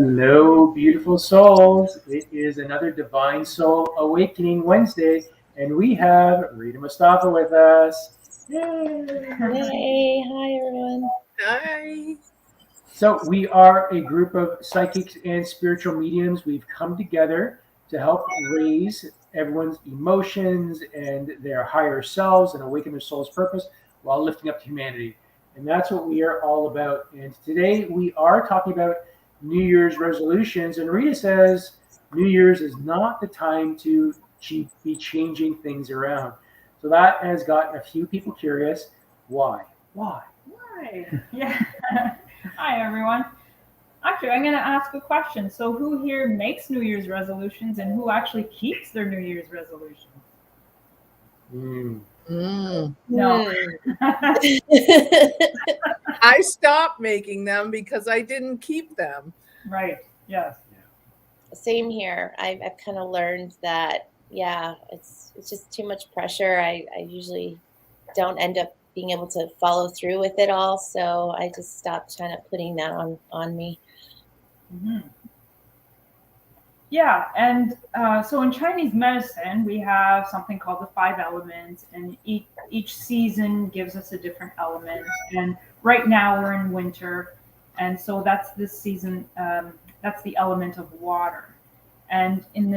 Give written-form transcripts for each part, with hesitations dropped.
Hello, beautiful souls. It is another Divine Soul Awakening Wednesday, and we have Rita Mustafa with us. Yay! Yay! Hi, everyone. Hi. So, we are a group of psychics and spiritual mediums. We've come together to help raise everyone's emotions and their higher selves and awaken their soul's purpose while lifting up humanity. And that's what we are all about. And today we are talking about New Year's resolutions. And Rita says New Year's is not the time to be changing things around. So that has gotten a few people curious. Why? Why? Why? Yeah. Hi, everyone. Actually, I'm going to ask a question. So, who here makes New Year's resolutions and who actually keeps their New Year's resolutions? No. I stopped making them because I didn't keep them. Right. Yes. Same here. I've kind of learned that, it's just too much pressure. I usually don't end up being able to follow through with it all. So I just stopped kind of putting that on me. Mm-hmm. Yeah. And so in Chinese medicine, we have something called the 5 elements, and each season gives us a different element. And right now we're in winter. And so that's this season. That's the element of water. And in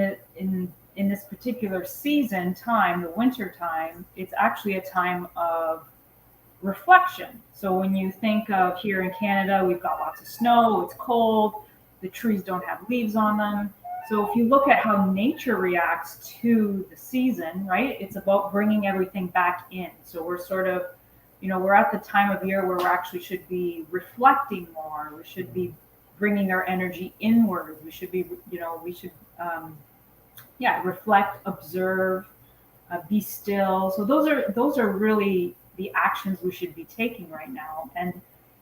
this particular season time, the winter time, it's actually a time of reflection. So when you think of here in Canada, we've got lots of snow, it's cold, the trees don't have leaves on them. So if you look at how nature reacts to the season, right, it's about bringing everything back in. So we're sort of, we're at the time of year where we actually should be reflecting more. We should be bringing our energy inward. We should be, reflect, observe, be still. So those are really the actions we should be taking right now. And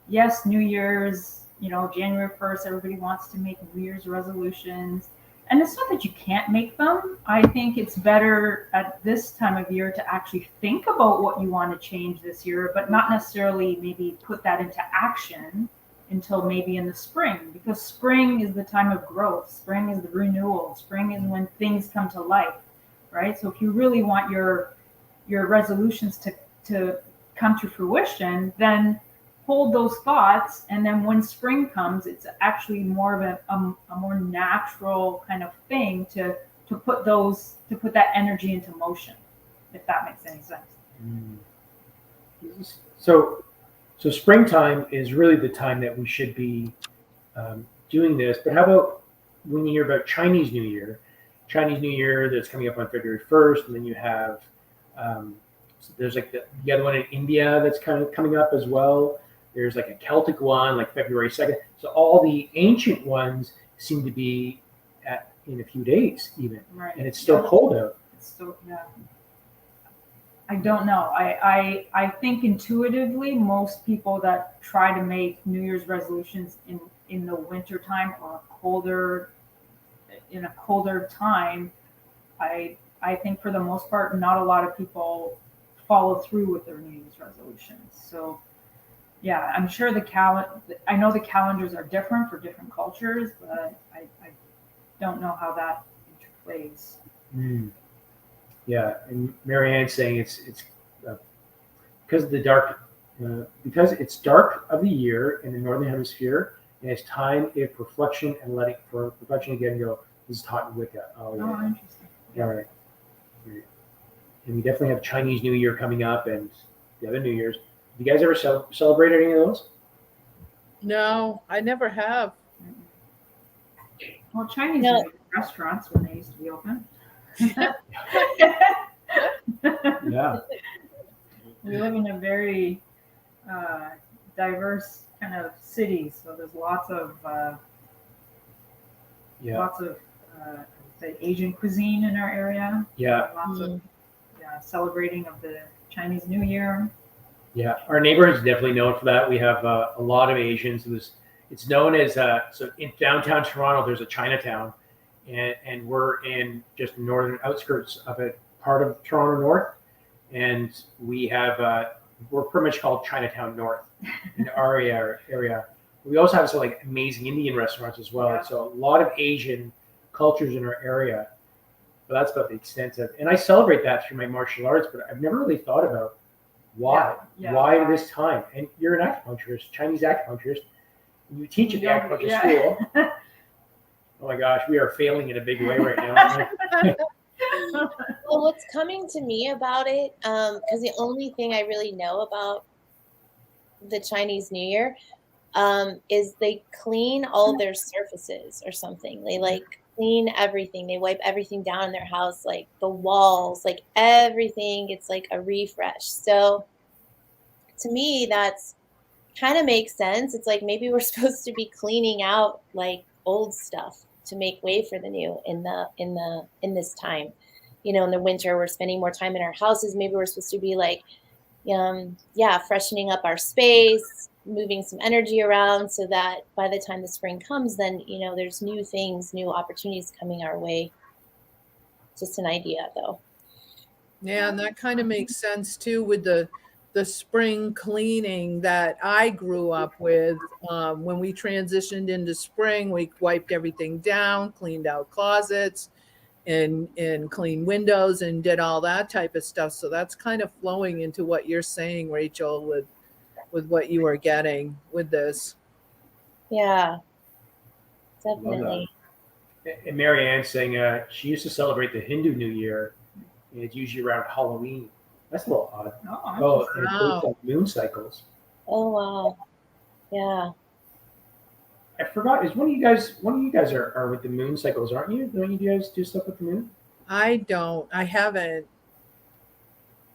yes, New Year's, January 1st, everybody wants to make New Year's resolutions. And it's not that you can't make them. I think it's better at this time of year to actually think about what you want to change this year, but not necessarily maybe put that into action until maybe in the spring, because spring is the time of growth. Spring is the renewal. Spring is when things come to life, right? So if you really want your resolutions to come to fruition, then hold those thoughts, and then when spring comes, it's actually more of a more natural kind of thing to put that energy into motion, if that makes any sense. So springtime is really the time that we should be doing this. But how about when you hear about Chinese New Year? Chinese New Year that's coming up on February 1st, and then you have there's like the other one in India that's kind of coming up as well. There's like a Celtic one, like February 2nd. So all the ancient ones seem to be in a few days even, right. And it's still cold out. It's still, yeah. I don't know. I think intuitively, most people that try to make New Year's resolutions in the winter time or in a colder time, I think for the most part, not a lot of people follow through with their New Year's resolutions. So yeah, I'm sure I know the calendars are different for different cultures, but I don't know how that interplays. Yeah, and Marianne's saying it's because of the dark, because it's dark of the year in the northern hemisphere, and it's time if reflection and letting for reflection again go. This is taught in Wicca. Oh, interesting. Yeah, right. And we definitely have Chinese New Year coming up, and the other New Year's. You guys ever celebrate any of those? No, I never have. Well, Chinese New Year restaurants when they used to be open. Yeah. We live in a very diverse kind of city, so there's lots of the Asian cuisine in our area. Yeah. Lots of celebrating of the Chinese New Year. Yeah, our neighborhood is definitely known for that. We have a lot of Asians. It's known as so in downtown Toronto. There's a Chinatown, and we're in just the northern outskirts of a part of Toronto North, and we have we're pretty much called Chinatown North in our area. We also have some like amazing Indian restaurants as well. Yeah. So a lot of Asian cultures in our area. But that's about the extent of, and I celebrate that through my martial arts. But I've never really thought about why, Yeah. why this time. And you're an acupuncturist, Chinese acupuncturist. You teach at the acupuncture school. Oh my gosh, we are failing in a big way right now. Well, what's coming to me about it, because the only thing I really know about the Chinese New Year is they clean all their surfaces or something. They like clean everything. They wipe everything down in their house, like the walls, like everything. It's like a refresh. So to me, that's kind of makes sense. It's like maybe we're supposed to be cleaning out like old stuff to make way for the new in this time. You know, in the winter, we're spending more time in our houses. Maybe we're supposed to be like, freshening up our space, moving some energy around so that by the time the spring comes, then, there's new things, new opportunities coming our way. Just an idea, though. Yeah, and that kind of makes sense too with the spring cleaning that I grew up with. When we transitioned into spring, we wiped everything down, cleaned out closets, and cleaned windows, and did all that type of stuff. So that's kind of flowing into what you're saying, Rachel, with what you are getting with this. Yeah, definitely. And Mary Ann's saying she used to celebrate the Hindu New Year, and it's usually around Halloween. That's a little odd. Oh, and it's based on moon cycles. Oh, wow. Yeah. I forgot. Is one of you guys are with the moon cycles, aren't you? Don't you guys do stuff with the moon? I don't. I haven't.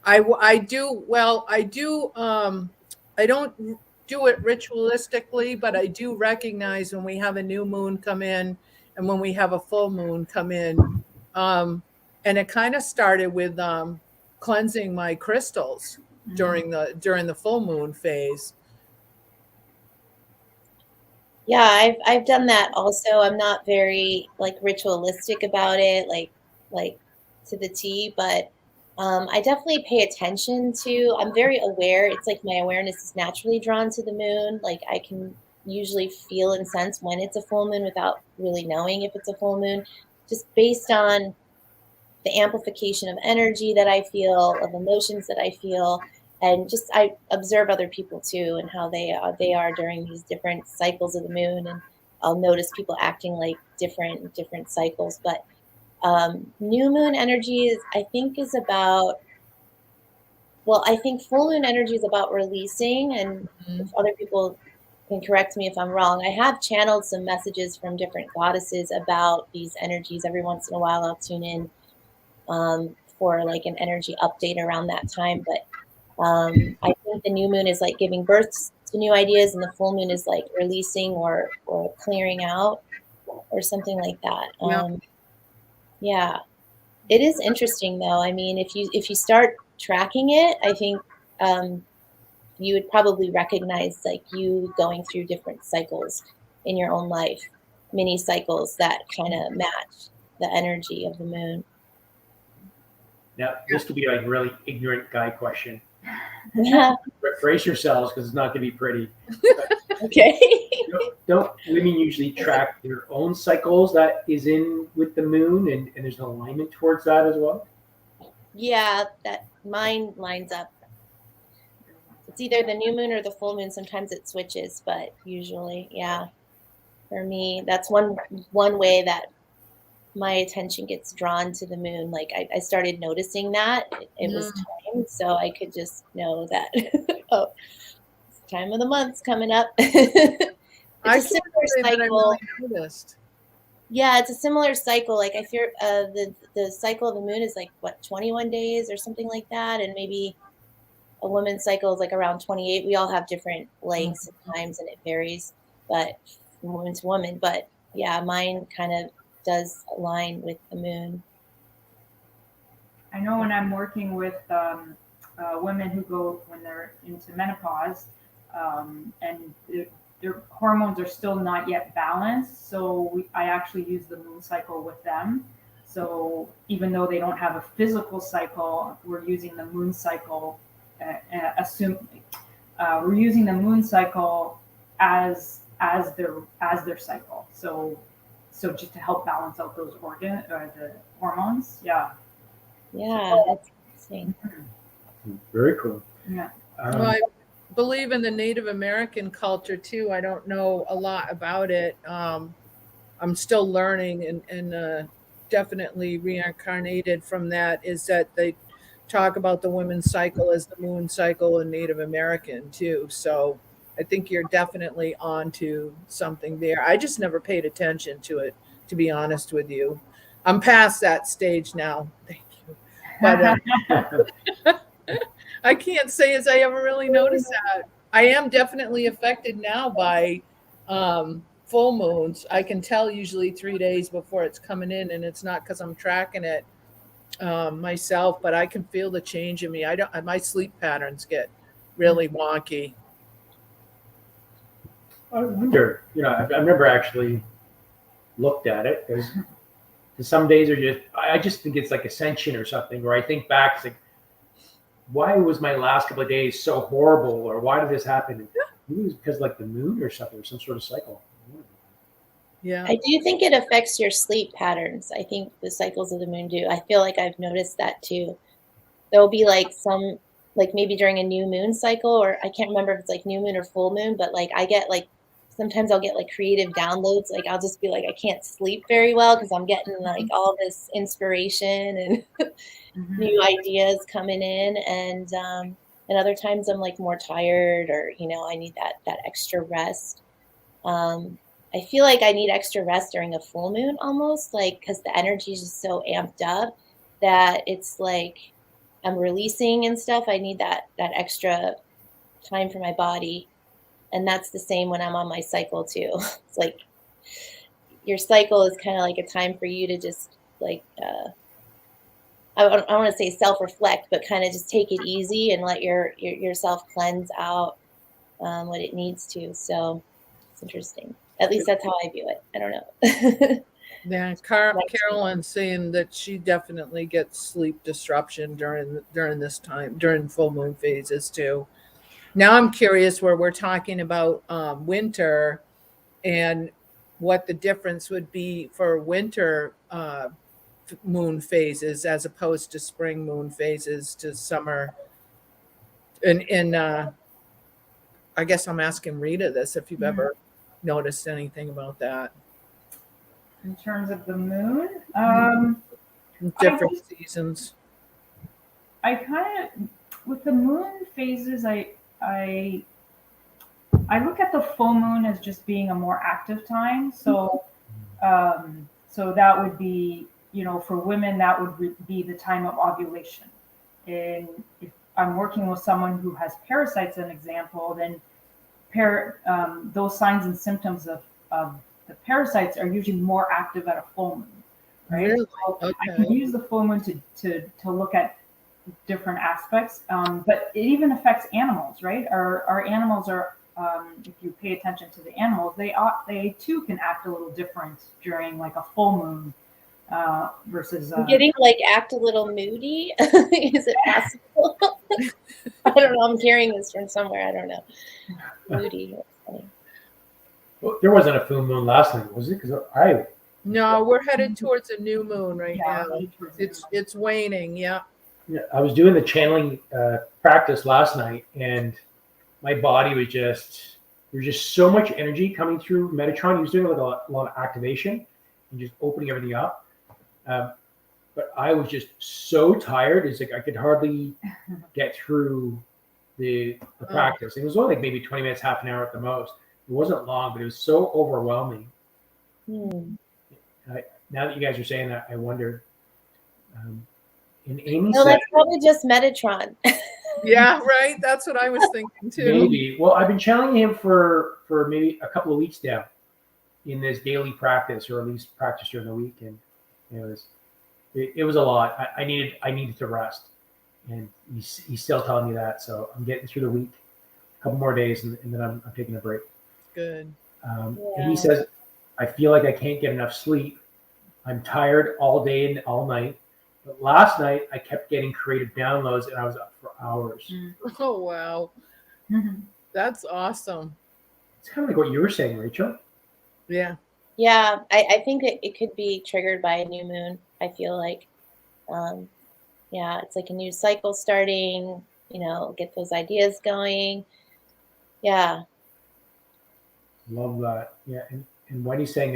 I do. Well, I do. I don't do it ritualistically, but I do recognize when we have a new moon come in and when we have a full moon come in. And it kind of started with cleansing my crystals during the full moon phase. Yeah, I've done that also. I'm not very like ritualistic about it, like to the T, but I definitely pay attention to. I'm very aware. It's like my awareness is naturally drawn to the moon. Like I can usually feel and sense when it's a full moon without really knowing if it's a full moon, just based on the amplification of energy that I feel, of emotions that I feel, and just I observe other people too and how they are during these different cycles of the moon, and I'll notice people acting like different cycles. But new moon energy is I think full moon energy is about releasing, and if other people can correct me if I'm wrong, I have channeled some messages from different goddesses about these energies. Every once in a while I'll tune in for like an energy update around that time. But I think the new moon is like giving birth to new ideas, and the full moon is like releasing or clearing out or something like that. Yeah, it is interesting though. I mean, if you start tracking it, I think you would probably recognize like you going through different cycles in your own life, mini cycles that kind of match the energy of the moon. Now, this could be like a really ignorant guy question. Yeah. Brace yourselves because it's not going to be pretty. Okay. Don't women usually track their own cycles that is in with the moon, and there's an alignment towards that as well? Yeah, that mine lines up. It's either the new moon or the full moon. Sometimes it switches, but usually, yeah. For me, that's one way that my attention gets drawn to the moon. Like I started noticing that it was time, so I could just know that oh, it's time of the month's coming up. It's a similar cycle. Yeah, it's a similar cycle. Like I fear the cycle of the moon is like what 21 days or something like that, and maybe a woman's cycle is like around 28. We all have different lengths and times, and it varies, but from woman to woman. But yeah, mine kind of does align with the moon. I know when I'm working with women who go when they're into menopause, and their hormones are still not yet balanced, so I actually use the moon cycle with them. So even though they don't have a physical cycle, we're using the moon cycle. We're using the moon cycle as as their cycle. So just to help balance out those the hormones. Yeah. Yeah, that's interesting. Very cool. Yeah. Well, I believe in the Native American culture too. I don't know a lot about it. I'm still learning, and definitely reincarnated from that is that they talk about the women's cycle as the moon cycle in Native American too. So I think you're definitely onto something there. I just never paid attention to it, to be honest with you. I'm past that stage now. Thank you. But I can't say as I ever really noticed that. I am definitely affected now by full moons. I can tell usually 3 days before it's coming in, and it's not because I'm tracking it myself, but I can feel the change in me. I don't. My sleep patterns get really wonky. I wonder, I've never actually looked at it because some days are I just think it's like ascension or something, or I think back, it's like, why was my last couple of days so horrible, or why did this happen? Maybe it was because like the moon or something, or some sort of cycle. Yeah. I do think it affects your sleep patterns. I think the cycles of the moon do. I feel like I've noticed that too. There'll be like some, like maybe during a new moon cycle, or I can't remember if it's like new moon or full moon, but like I get like, sometimes I'll get like creative downloads. Like I'll just be like, I can't sleep very well because I'm getting like all this inspiration and new ideas coming in. And other times I'm like more tired, or, I need that extra rest. I feel like I need extra rest during a full moon almost, like, because the energy is just so amped up that it's like I'm releasing and stuff. I need that extra time for my body. And that's the same when I'm on my cycle too. It's like your cycle is kind of like a time for you to just like, I want to say self-reflect, but kind of just take it easy and let yourself cleanse out what it needs to. So it's interesting. At least that's how I view it. I don't know. Yeah, Carolyn's saying that she definitely gets sleep disruption during this time, during full moon phases too. Now I'm curious where we're talking about winter and what the difference would be for winter moon phases as opposed to spring moon phases to summer. And I guess I'm asking Rita this, if you've ever noticed anything about that. In terms of the moon, Different seasons. I kind of, with the moon phases, I look at the full moon as just being a more active time. So so that would be, for women, that would be the time of ovulation. And if I'm working with someone who has parasites, an example, then those signs and symptoms of the parasites are usually more active at a full moon, right? Really? So Okay. I can use the full moon to look at different aspects, but it even affects animals, right? Our animals are, if you pay attention to the animals, they too can act a little different during like a full moon versus. Getting like act a little moody. Is it possible? I don't know. I'm hearing this from somewhere. I don't know. Moody. Well, there wasn't a full moon last night, was it? Because No, we're headed towards a new moon right Yeah, now. It's waning. Yeah. I was doing the channeling practice last night, and my body was there's just so much energy coming through Metatron. He was doing like a lot of activation and just opening everything up. But I was just so tired. It's like I could hardly get through the practice. It was only like maybe 20 minutes, half an hour at the most. It wasn't long, but it was so overwhelming. Now that you guys are saying that, I wonder. And Amy No, said, that's probably just Metatron. Yeah, right. That's what I was thinking too. maybe. Well, I've been channeling him for maybe a couple of weeks now in this daily practice, or at least practice during the week, and it was a lot. I needed to rest, and he's still telling me that. So I'm getting through the week, a couple more days, and then I'm taking a break. Good. And he says, I feel like I can't get enough sleep. I'm tired all day and all night. But last night I kept getting creative downloads, and I was up for hours. Oh wow, that's awesome. It's kind of like what you were saying, Rachel. Yeah. Yeah, I think that it could be triggered by a new moon. I feel like, yeah, it's like a new cycle starting, get those ideas going. Yeah. Love that. Yeah, and Wendy's saying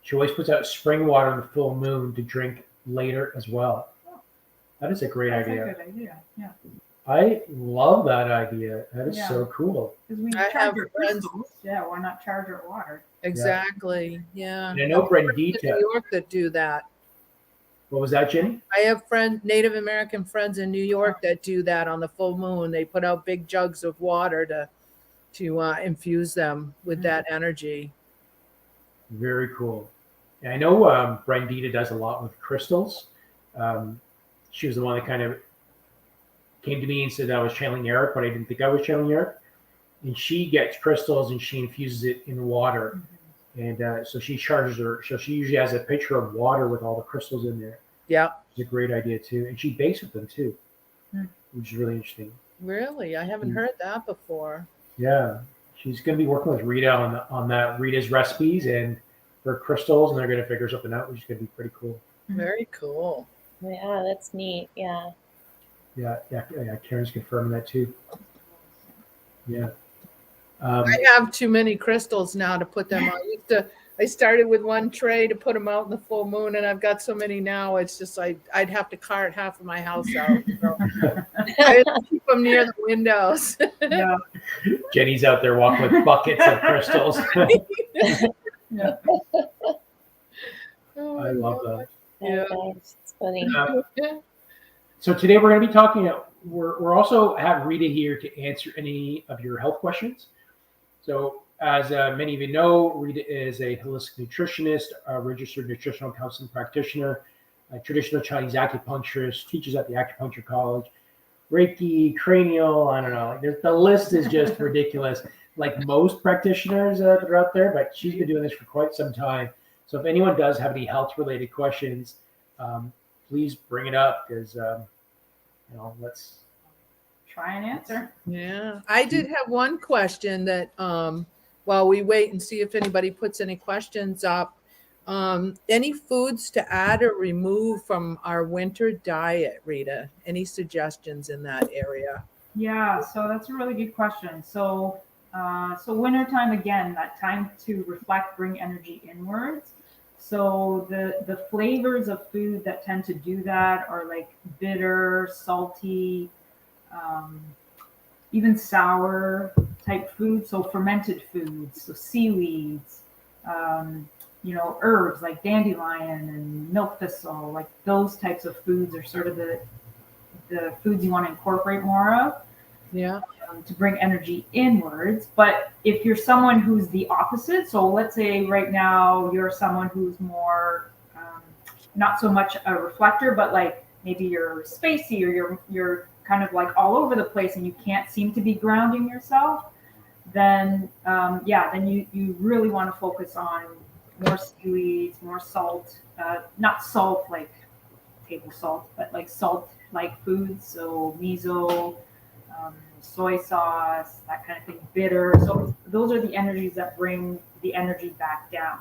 she always puts out spring water on the full moon to drink later as well. That is a great That's idea. a good idea. Yeah. I love that idea. That is Yeah. so cool. Because we I charge have our friends- crystals. Yeah, why not charge our water? Exactly. Yeah. And I know I have friends in Brendita. New York that do that. What was that, Jenny? I have Native American friends in New York that do that on the full moon. They put out big jugs of water to infuse them with that energy. Very cool. And I know Brendita does a lot with crystals. She was the one that kind of came to me and said I was channeling Eric, but I didn't think I was channeling Eric. And she gets crystals and she infuses it in water. And so she charges her. So she usually has a pitcher of water with all the crystals in there. Yeah. It's a great idea too. And she bakes with them too, which is really interesting. Really? I haven't heard that before. Yeah. She's going to be working with Rita on that, Rita's recipes and her crystals, and they're going to figure something out, which is going to be pretty cool. Very cool. Yeah, that's neat. Yeah. Yeah. Karen's confirming that too. Yeah. I have too many crystals now to put them on. I started with one tray to put them out in the full moon, and I've got so many now. It's just I'd have to cart half of my house out. So I keep them near the windows. Yeah. Jenny's out there walking with buckets of crystals. Yeah. Oh, I love that. Yeah. It's funny. So today we're going to be talking. We're also have Rita here to answer any of your health questions. So as many of you know, Rita is a holistic nutritionist, a registered nutritional counseling practitioner, a traditional Chinese acupuncturist, teaches at the Acupuncture College, Reiki, cranial. I don't know. The list is just ridiculous. Like most practitioners that are out there, but she's been doing this for quite some time. So if anyone does have any health-related questions, please bring it up because let's Try and answer. Yeah. I did have one question that while we wait and see if anybody puts any questions up, any foods to add or remove from our winter diet, Rita? Any suggestions in that area? Yeah, so that's a really good question. So wintertime, again, that time to reflect, bring energy inwards. So the flavors of food that tend to do that are like bitter, salty, even sour type food. So fermented foods, so seaweeds, herbs like dandelion and milk thistle, like those types of foods are sort of the foods you want to incorporate more of. Yeah. To bring energy inwards. But if you're someone who's the opposite, so let's say right now you're someone who's more not so much a reflector, but like maybe you're spacey or you're kind of like all over the place and you can't seem to be grounding yourself, then you really want to focus on more seaweeds, more salt, not salt like table salt, but like salt like foods, so miso, soy sauce, that kind of thing, bitter. So those are the energies that bring the energy back down.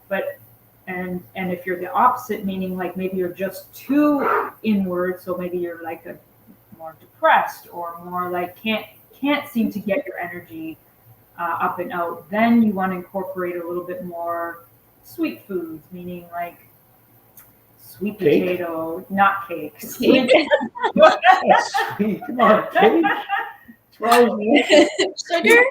But and if you're the opposite, meaning like maybe you're just too inward, so maybe you're like a more depressed or more like can't seem to get your energy up and out, then you want to incorporate a little bit more sweet foods, meaning like sweet potato, not cake. Sweet. Sweet. Come on, cake. Sugar?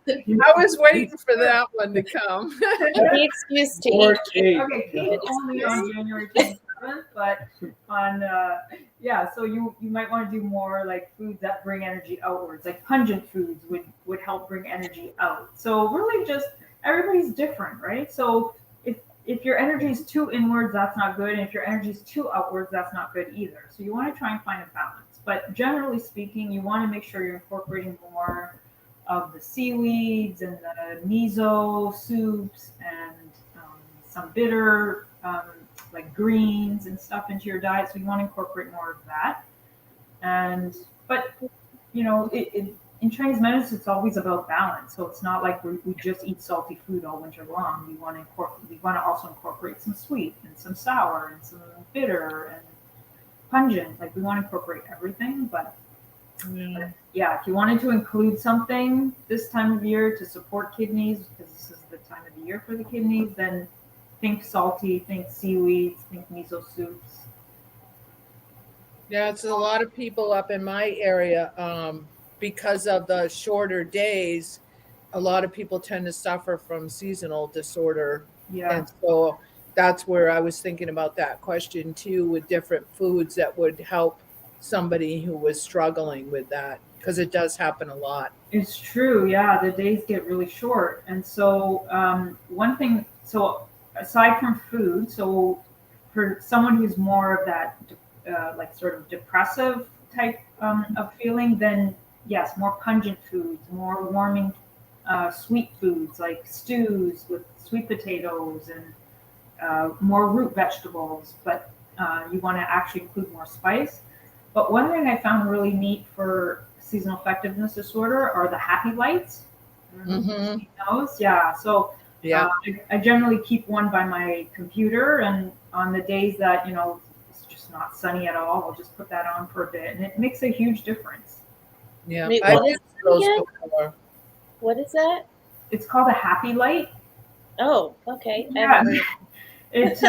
I was waiting for that one to come. The excuse to More eat. cake. Okay, cake only on January 27th, but on so you might want to do more like foods that bring energy outwards, like pungent foods would help bring energy out. So really just everybody's different, right? So if your energy is too inwards, that's not good, and if your energy is too outwards, that's not good either. So you want to try and find a balance. But generally speaking, you want to make sure you're incorporating more of the seaweeds and the miso soups and some bitter like greens and stuff into your diet. So you want to incorporate more of that. But in Chinese medicine, it's always about balance. So it's not like we just eat salty food all winter long. We want to also incorporate some sweet and some sour and some bitter and pungent. Like we want to incorporate everything. But yeah, if you wanted to include something this time of year to support kidneys, because this is the time of the year for the kidneys, then think salty, think seaweeds, think miso soups. Yeah, it's a lot of people up in my area, because of the shorter days, a lot of people tend to suffer from seasonal disorder. Yeah. And so that's where I was thinking about that question too, with different foods that would help somebody who was struggling with that, because it does happen a lot. It's true. Yeah, the days get really short. And so one thing, so aside from food, so for someone who's more of that like sort of depressive type of feeling, then yes, more pungent foods, more warming sweet foods like stews with sweet potatoes and more root vegetables, but you want to actually include more spice. But one thing I found really neat for seasonal affectiveness disorder are the happy lights. Mhm. Those, yeah. So Yeah. I generally keep one by my computer, and on the days that it's just not sunny at all, I'll just put that on for a bit, and it makes a huge difference. Yeah. Wait, I what is used those it again? before. What is that? It's called a happy light. Oh, okay. Yeah. It's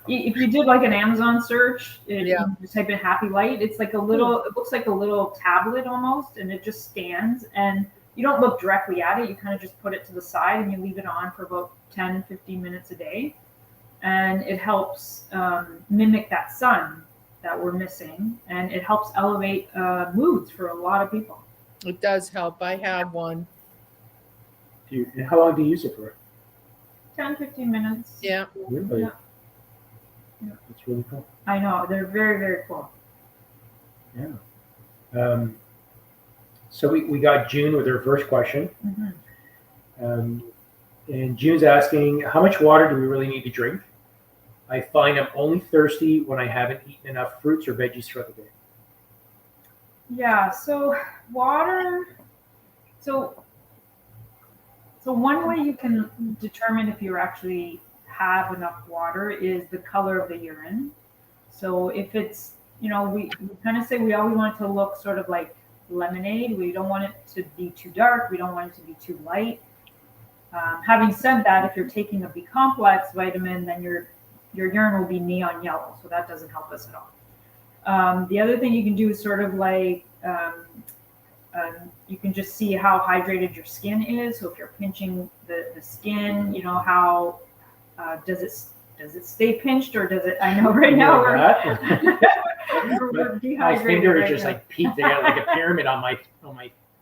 if you did like an Amazon search, Yeah. you just type in happy light. It's like a little. It looks like a little tablet almost, and it just stands. And you don't look directly at it. You kind of just put it to the side, and you leave it on for about 10, 15 minutes a day, and it helps mimic that sun that we're missing, and it helps elevate moods for a lot of people. It does help. I have one. And how long do you use it for? 10, 15 minutes. Yeah. Really? Yeah. That's really cool. I know, they're very, very cool. Yeah. So we got June with her first question. Mm-hmm. And June's asking, how much water do we really need to drink? I find I'm only thirsty when I haven't eaten enough fruits or veggies throughout the day. Yeah, so water, so one way you can determine if you actually have enough water is the color of the urine. So if it's, we kind of say we always want it to look sort of like lemonade. We don't want it to be too dark. We don't want it to be too light. Having said that, if you're taking a B complex vitamin, then your urine will be neon yellow. So that doesn't help us at all. The other thing you can do is sort of like, you can just see how hydrated your skin is. So if you're pinching the skin, how does it stay pinched, or does it? I know right now we're dehydrated. My finger is right just now. like peaked. I got like a pyramid on my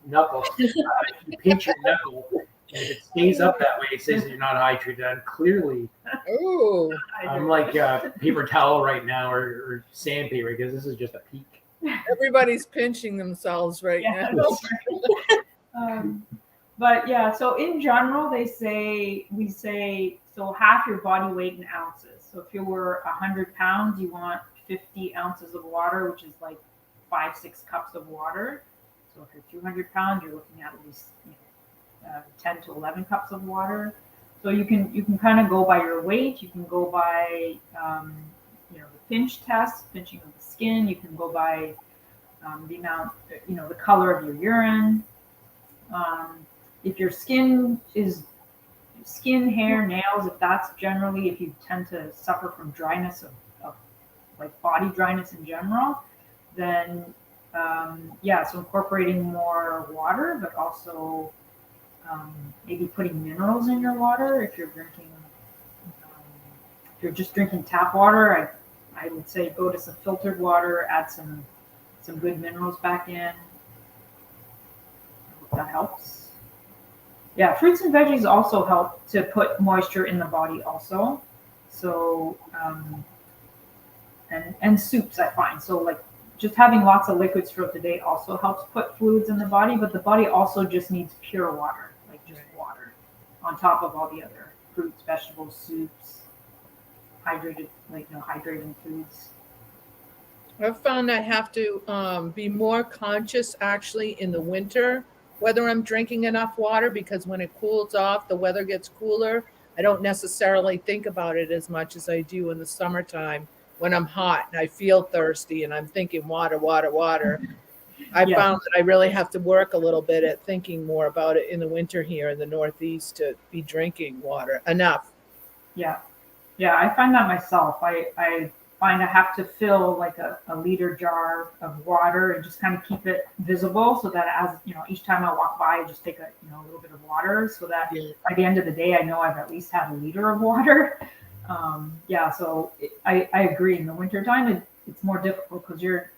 knuckle. You pinch your knuckle, and if it stays up that way, it says you're not hydrated. I'm clearly, Ooh. I'm like paper towel right now, or sandpaper, because this is just a peak. Everybody's pinching themselves right Yeah, now. that's right. But yeah, so in general, we say so half your body weight in ounces. So if you were 100 pounds, you want 50 ounces of water, which is like 5-6 cups of water. So if you're 200 pounds, you're looking at least 10 to 11 cups of water. So you can kind of go by your weight. You can go by the pinch test, pinching of the skin. You can go by the amount, the color of your urine. If your skin, hair, nails, if you tend to suffer from dryness of like body dryness in general, then so incorporating more water, but also maybe putting minerals in your water. If you're just drinking tap water, I would say go to some filtered water, add some good minerals back in. I hope that helps. Yeah, fruits and veggies also help to put moisture in the body also. So, and soups, I find. So like just having lots of liquids throughout the day also helps put fluids in the body, but the body also just needs pure water, like just water on top of all the other fruits, vegetables, soups, hydrating foods. I've found I have to be more conscious actually in the winter whether I'm drinking enough water, because when it cools off, the weather gets cooler. I don't necessarily think about it as much as I do in the summertime when I'm hot and I feel thirsty and I'm thinking water, water, water. I Yes. found that I really have to work a little bit at thinking more about it in the winter here in the Northeast to be drinking water enough. Yeah. Yeah, I find that myself. I find I have to fill like a liter jar of water and just kind of keep it visible so that as, each time I walk by, I just take a little bit of water so that Yeah. by the end of the day, I know I've at least had a liter of water. Yeah, so I agree. In the wintertime, it's more difficult because you're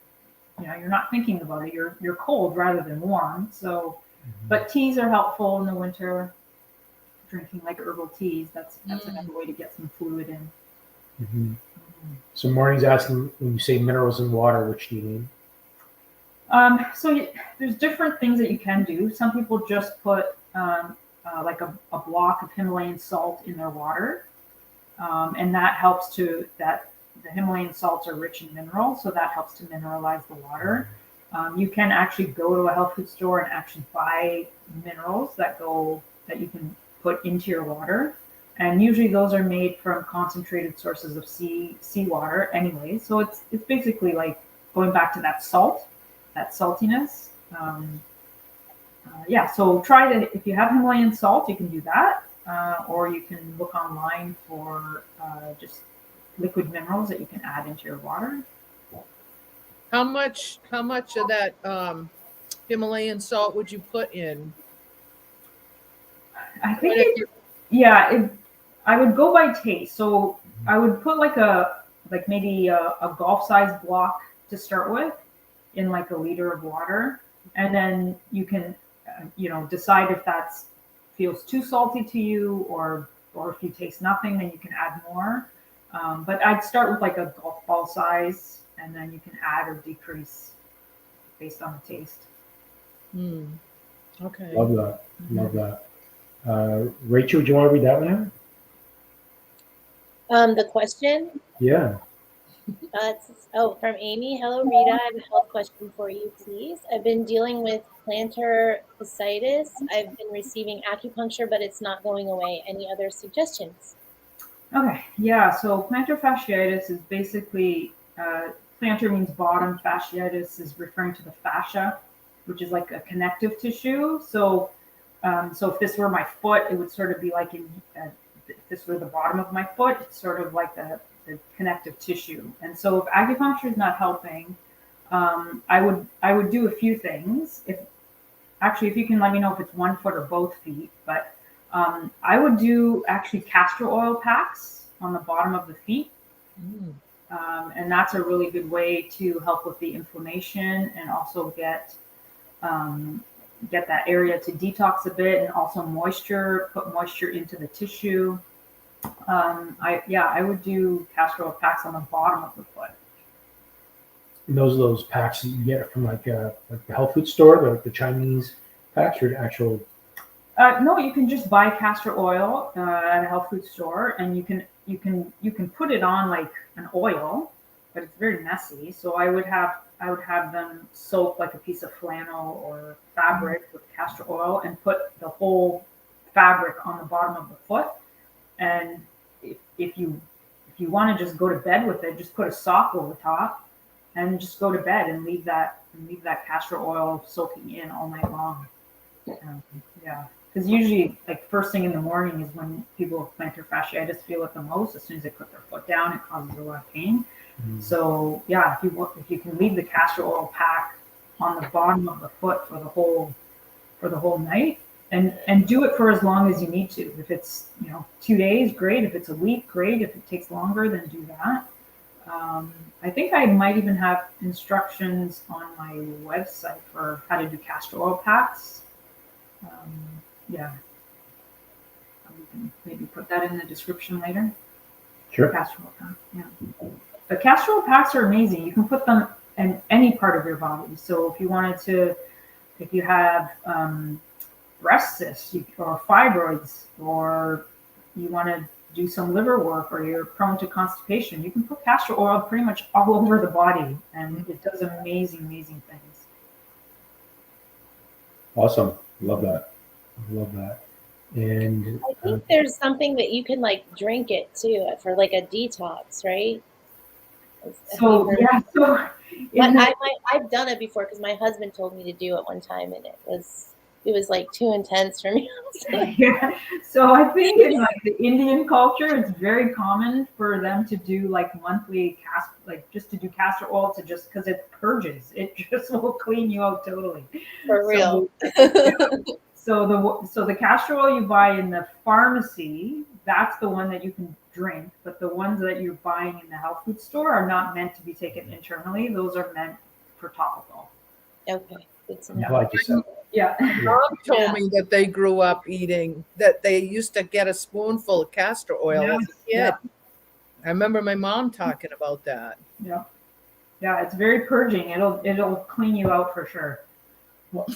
not thinking about it. You're cold rather than warm. So, but teas are helpful in the winter. Drinking like herbal teas, that's another way to get some fluid in. Mm-hmm. So Maureen's asking, when you say minerals in water, which do you mean? There's different things that you can do. Some people just put like a block of Himalayan salt in their water, and that helps that the Himalayan salts are rich in minerals, so that helps to mineralize the water. You can actually go to a health food store and actually buy minerals that you can put into your water. And usually those are made from concentrated sources of seawater anyway. So it's basically like going back to that saltiness. Yeah, so try that. If you have Himalayan salt, you can do that. Or you can look online for just liquid minerals that you can add into your water. How much of that Himalayan salt would you put in? I think I would go by taste. So I would put maybe a golf sized block to start with in like a liter of water. And then you can, decide if that feels too salty to you or if you taste nothing, then you can add more. But I'd start with like a golf ball size and then you can add or decrease based on the taste. Okay. Love that. Love that. Rachel, do you want to read that one out? The question? Yeah. From Amy. Hello, Rita. I have a health question for you, please. I've been dealing with plantar fasciitis. I've been receiving acupuncture, but it's not going away. Any other suggestions? Okay, yeah. So plantar fasciitis is basically plantar means bottom. Fasciitis is referring to the fascia, which is like a connective tissue. So if this were my foot, it would sort of be like if this were the bottom of my foot, it's sort of like the connective tissue. And so if acupuncture is not helping, I would do a few things. If you can let me know if it's one foot or both feet, but I would do actually castor oil packs on the bottom of the feet. And that's a really good way to help with the inflammation and also get that area to detox a bit, and also put moisture into the tissue. I would do castor oil packs on the bottom of the foot. And those are those packs that you get from like the health food store, the Chinese packs, or the actual? No, you can just buy castor oil at a health food store, and you can put it on like an oil, but it's very messy. So I would have them soak like a piece of flannel or fabric with castor oil and put the whole fabric on the bottom of the foot. And if you want to just go to bed with it, just put a sock over top and just go to bed and leave that castor oil soaking in all night long. Yeah, because usually like first thing in the morning is when people with plantar fasciitis feel it the most. As soon as they put their foot down, it causes a lot of pain. So yeah, if you can leave the castor oil pack on the bottom of the foot for the whole night, and do it for as long as you need to. If it's 2 days, great. If it's a week, great. If it takes longer, then do that. I think I might even have instructions on my website for how to do castor oil packs. Yeah, we can maybe put that in the description later. Sure. Castor oil pack, yeah. But castor oil packs are amazing. You can put them in any part of your body. So if you have breast cysts or fibroids, or you want to do some liver work, or you're prone to constipation, you can put castor oil pretty much all over the body, and it does amazing things. Awesome. Love that. Love that. And I think there's something that you can like drink it too for like a detox, right? Have you So heard- yeah, so But in the, I've done it before because my husband told me to do it one time, and it was like too intense for me. yeah, so I think in like the Indian culture, it's very common for them to do like monthly just to do castor oil to just because it purges. It just will clean you out totally. For real. So the castor oil you buy in the pharmacy, that's the one that you can drink, but the ones that you're buying in the health food store are not meant to be taken internally. Those are meant for topical. Okay. Good to I'm know. glad you said that. Yeah. Mom told Yeah. me that they grew up eating, that they used to get a spoonful of castor oil as a kid. Yeah. I remember my mom talking about that. Yeah. Yeah, it's very purging. It'll clean you out for sure. Well,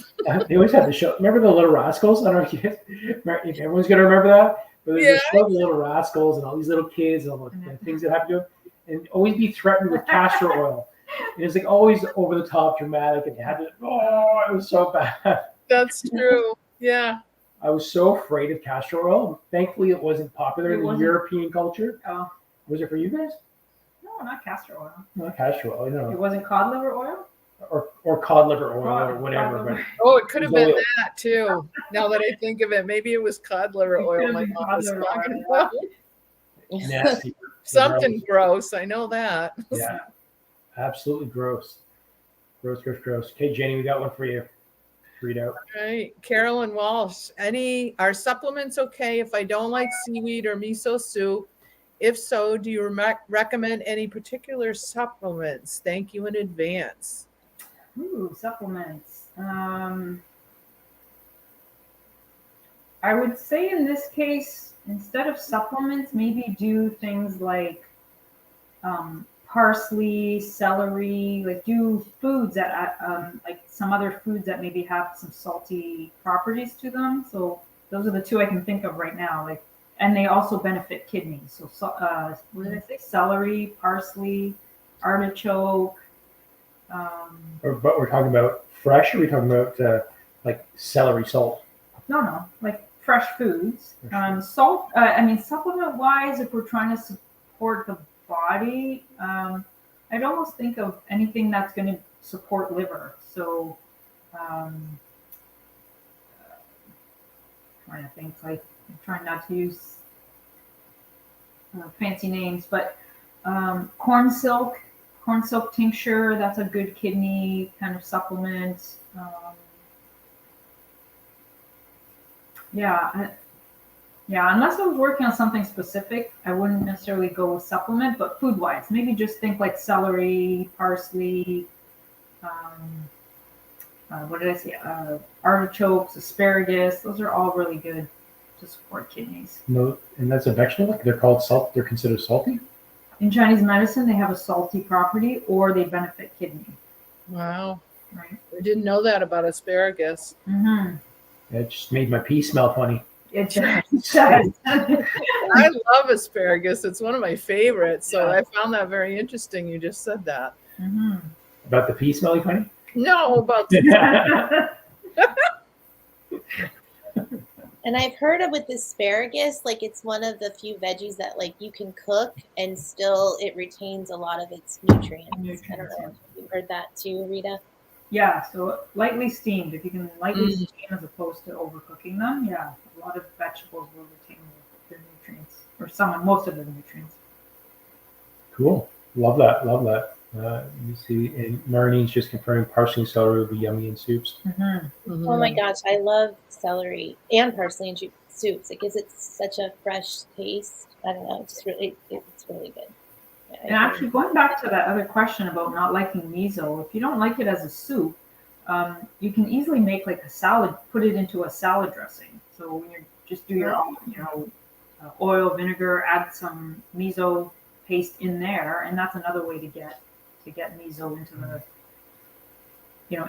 they always have the show. Remember the Little Rascals? I don't know if if everyone's gonna remember that. But there's a show, the Little Rascals, and all these little kids and all the things that happen to them, and always be threatened with castor oil. And it's like always over the top, dramatic, and you had to. Oh, it was so bad. That's true. Yeah. I was so afraid of castor oil. Thankfully, it wasn't popular It in the wasn't? European culture. Oh, Was it for you guys? no, not castor oil. Not castor oil, It no, wasn't cod liver oil? or cod liver oil or Cod whatever. liver. Oh, it could have been Oil. that too. Now that I think of it, maybe it was cod liver It could oil have my been mom cod was liver talking oil, about. But nasty. Something gross. I know that. Yeah, absolutely gross. Gross, gross, gross. Okay, Jenny, we got one for you. Read out. Right. Carolyn Walsh, are supplements okay if I don't like seaweed or miso soup? If so, do you recommend any particular supplements? Thank you in advance. Ooh, supplements. I would say in this case, instead of supplements, maybe do things like parsley, celery, like do foods that like some other foods that maybe have some salty properties to them. So those are the two I can think of right now. Like, and they also benefit kidneys. So what did I say? Celery, parsley, artichoke. But we're talking about fresh, or are we talking about like celery salt? No, like fresh foods. Salt. I mean, supplement wise, if we're trying to support the body, I'd almost think of anything that's going to support liver. So, trying to think, like I'm trying not to use fancy names, but corn silk tincture. That's a good kidney kind of supplement. Yeah, unless I was working on something specific, I wouldn't necessarily go with supplement, but food-wise, maybe just think like celery, parsley, what did I say? Artichokes, asparagus. Those are all really good to support kidneys. No, and that's a vegetable. They're called salt. They're considered salty. In Chinese medicine, they have a salty property, or they benefit kidney. Wow. Right. I didn't know that about asparagus. Mm-hmm. It just made my pee smell funny. It does. I love asparagus. It's one of my favorites. So I found that very interesting. You just said that. Mm-hmm. About the pee smelling funny? No, about And I've heard of with asparagus, like it's one of the few veggies that like you can cook and still it retains a lot of its nutrients. I don't know if you've heard that too, Rita. Yeah, so lightly steamed. If you can lightly steam as opposed to overcooking them, yeah, a lot of vegetables will retain their nutrients, or most of the nutrients. Cool. Love that. Love that. You see, and Marlene's just confirming parsley and celery would be yummy in soups. Mm-hmm. Oh my gosh, I love celery and parsley in soups. It gives it such a fresh taste. I don't know, it's really good. Yeah, And actually, going back to that other question about not liking miso, if you don't like it as a soup, you can easily make like a salad, put it into a salad dressing. So when you just do your own, oil, vinegar, add some miso paste in there, and that's another way to get miso into the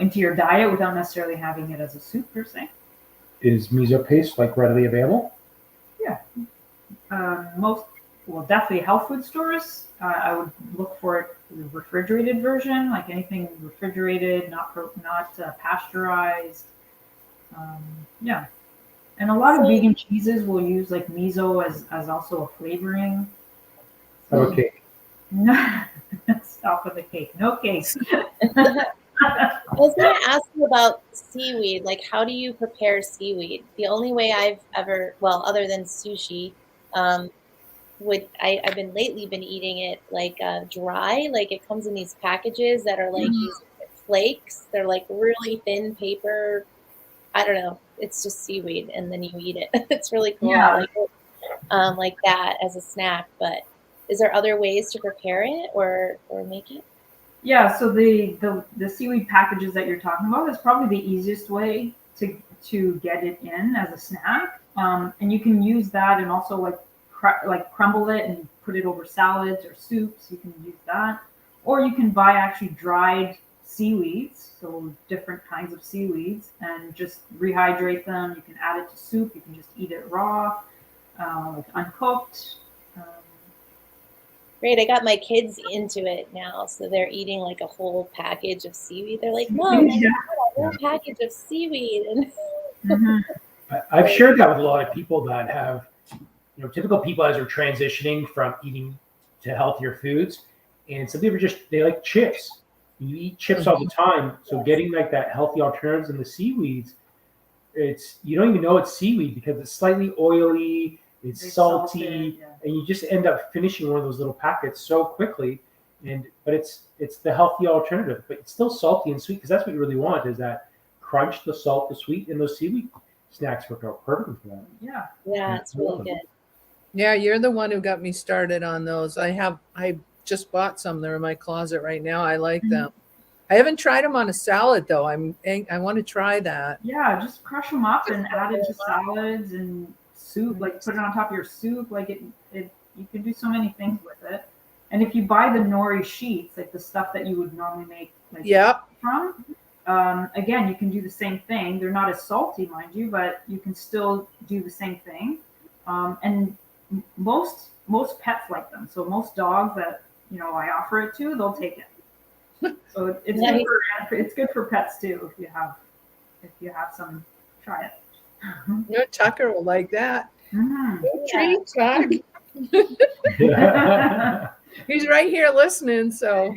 into your diet without necessarily having it as a soup per se. Is miso paste like readily available? Yeah, definitely health food stores. I would look for it the refrigerated version, like anything refrigerated, not pasteurized. Yeah. And a lot of vegan cheeses will use like miso as also a flavoring. Okay. No, stop with the cake. No cake. I was going to ask you about seaweed. Like, how do you prepare seaweed? The only way I've ever, well, other than sushi, I've been lately been eating it like dry. Like it comes in these packages that are like these flakes. They're like really thin paper. I don't know. It's just seaweed, and then you eat it. It's really cool. I Yeah. like it, like that as a snack. But is there other ways to prepare it or make it? Yeah, so the seaweed packages that you're talking about is probably the easiest way to get it in as a snack. And you can use that and also like crumble it and put it over salads or soups. You can use that, or you can buy actually dried seaweeds, so different kinds of seaweeds, and just rehydrate them. You can add it to soup. You can just eat it raw, like uncooked. Great. I got my kids into it now. So they're eating like a whole package of seaweed. They're like, Mom, I Yeah. got a whole package of seaweed. And Mhm. I've shared that with a lot of people that have, typical people as they're transitioning from eating to healthier foods. And some people they like chips. You eat chips all the time. So getting like that healthy alternatives in the seaweeds, you don't even know it's seaweed because it's slightly oily, it's salty, salted, yeah. and you just end up finishing one of those little packets so quickly. But it's the healthy alternative, but it's still salty and sweet because that's what you really want is that crunch, the salt, the sweet, and those seaweed snacks work out perfectly for that. Yeah. yeah, it's really good. Yeah, you're the one who got me started on those. I just bought some. They're in my closet right now. I like them. I haven't tried them on a salad though. I want to try that. Yeah, just crush them up and add it to salads and soup. Like put it on top of your soup. Like it you can do so many things with it. And if you buy the nori sheets, like the stuff that you would normally make like Yep. from, again, you can do the same thing. They're not as salty, mind you, but you can still do the same thing. And most pets like them. So most dogs that I offer it to, they'll take it. So it's Nice. it's good for pets too. If you have some, try it. You know, Tucker will like that. Mhm. Good treat, Tuck. He's right here listening. So,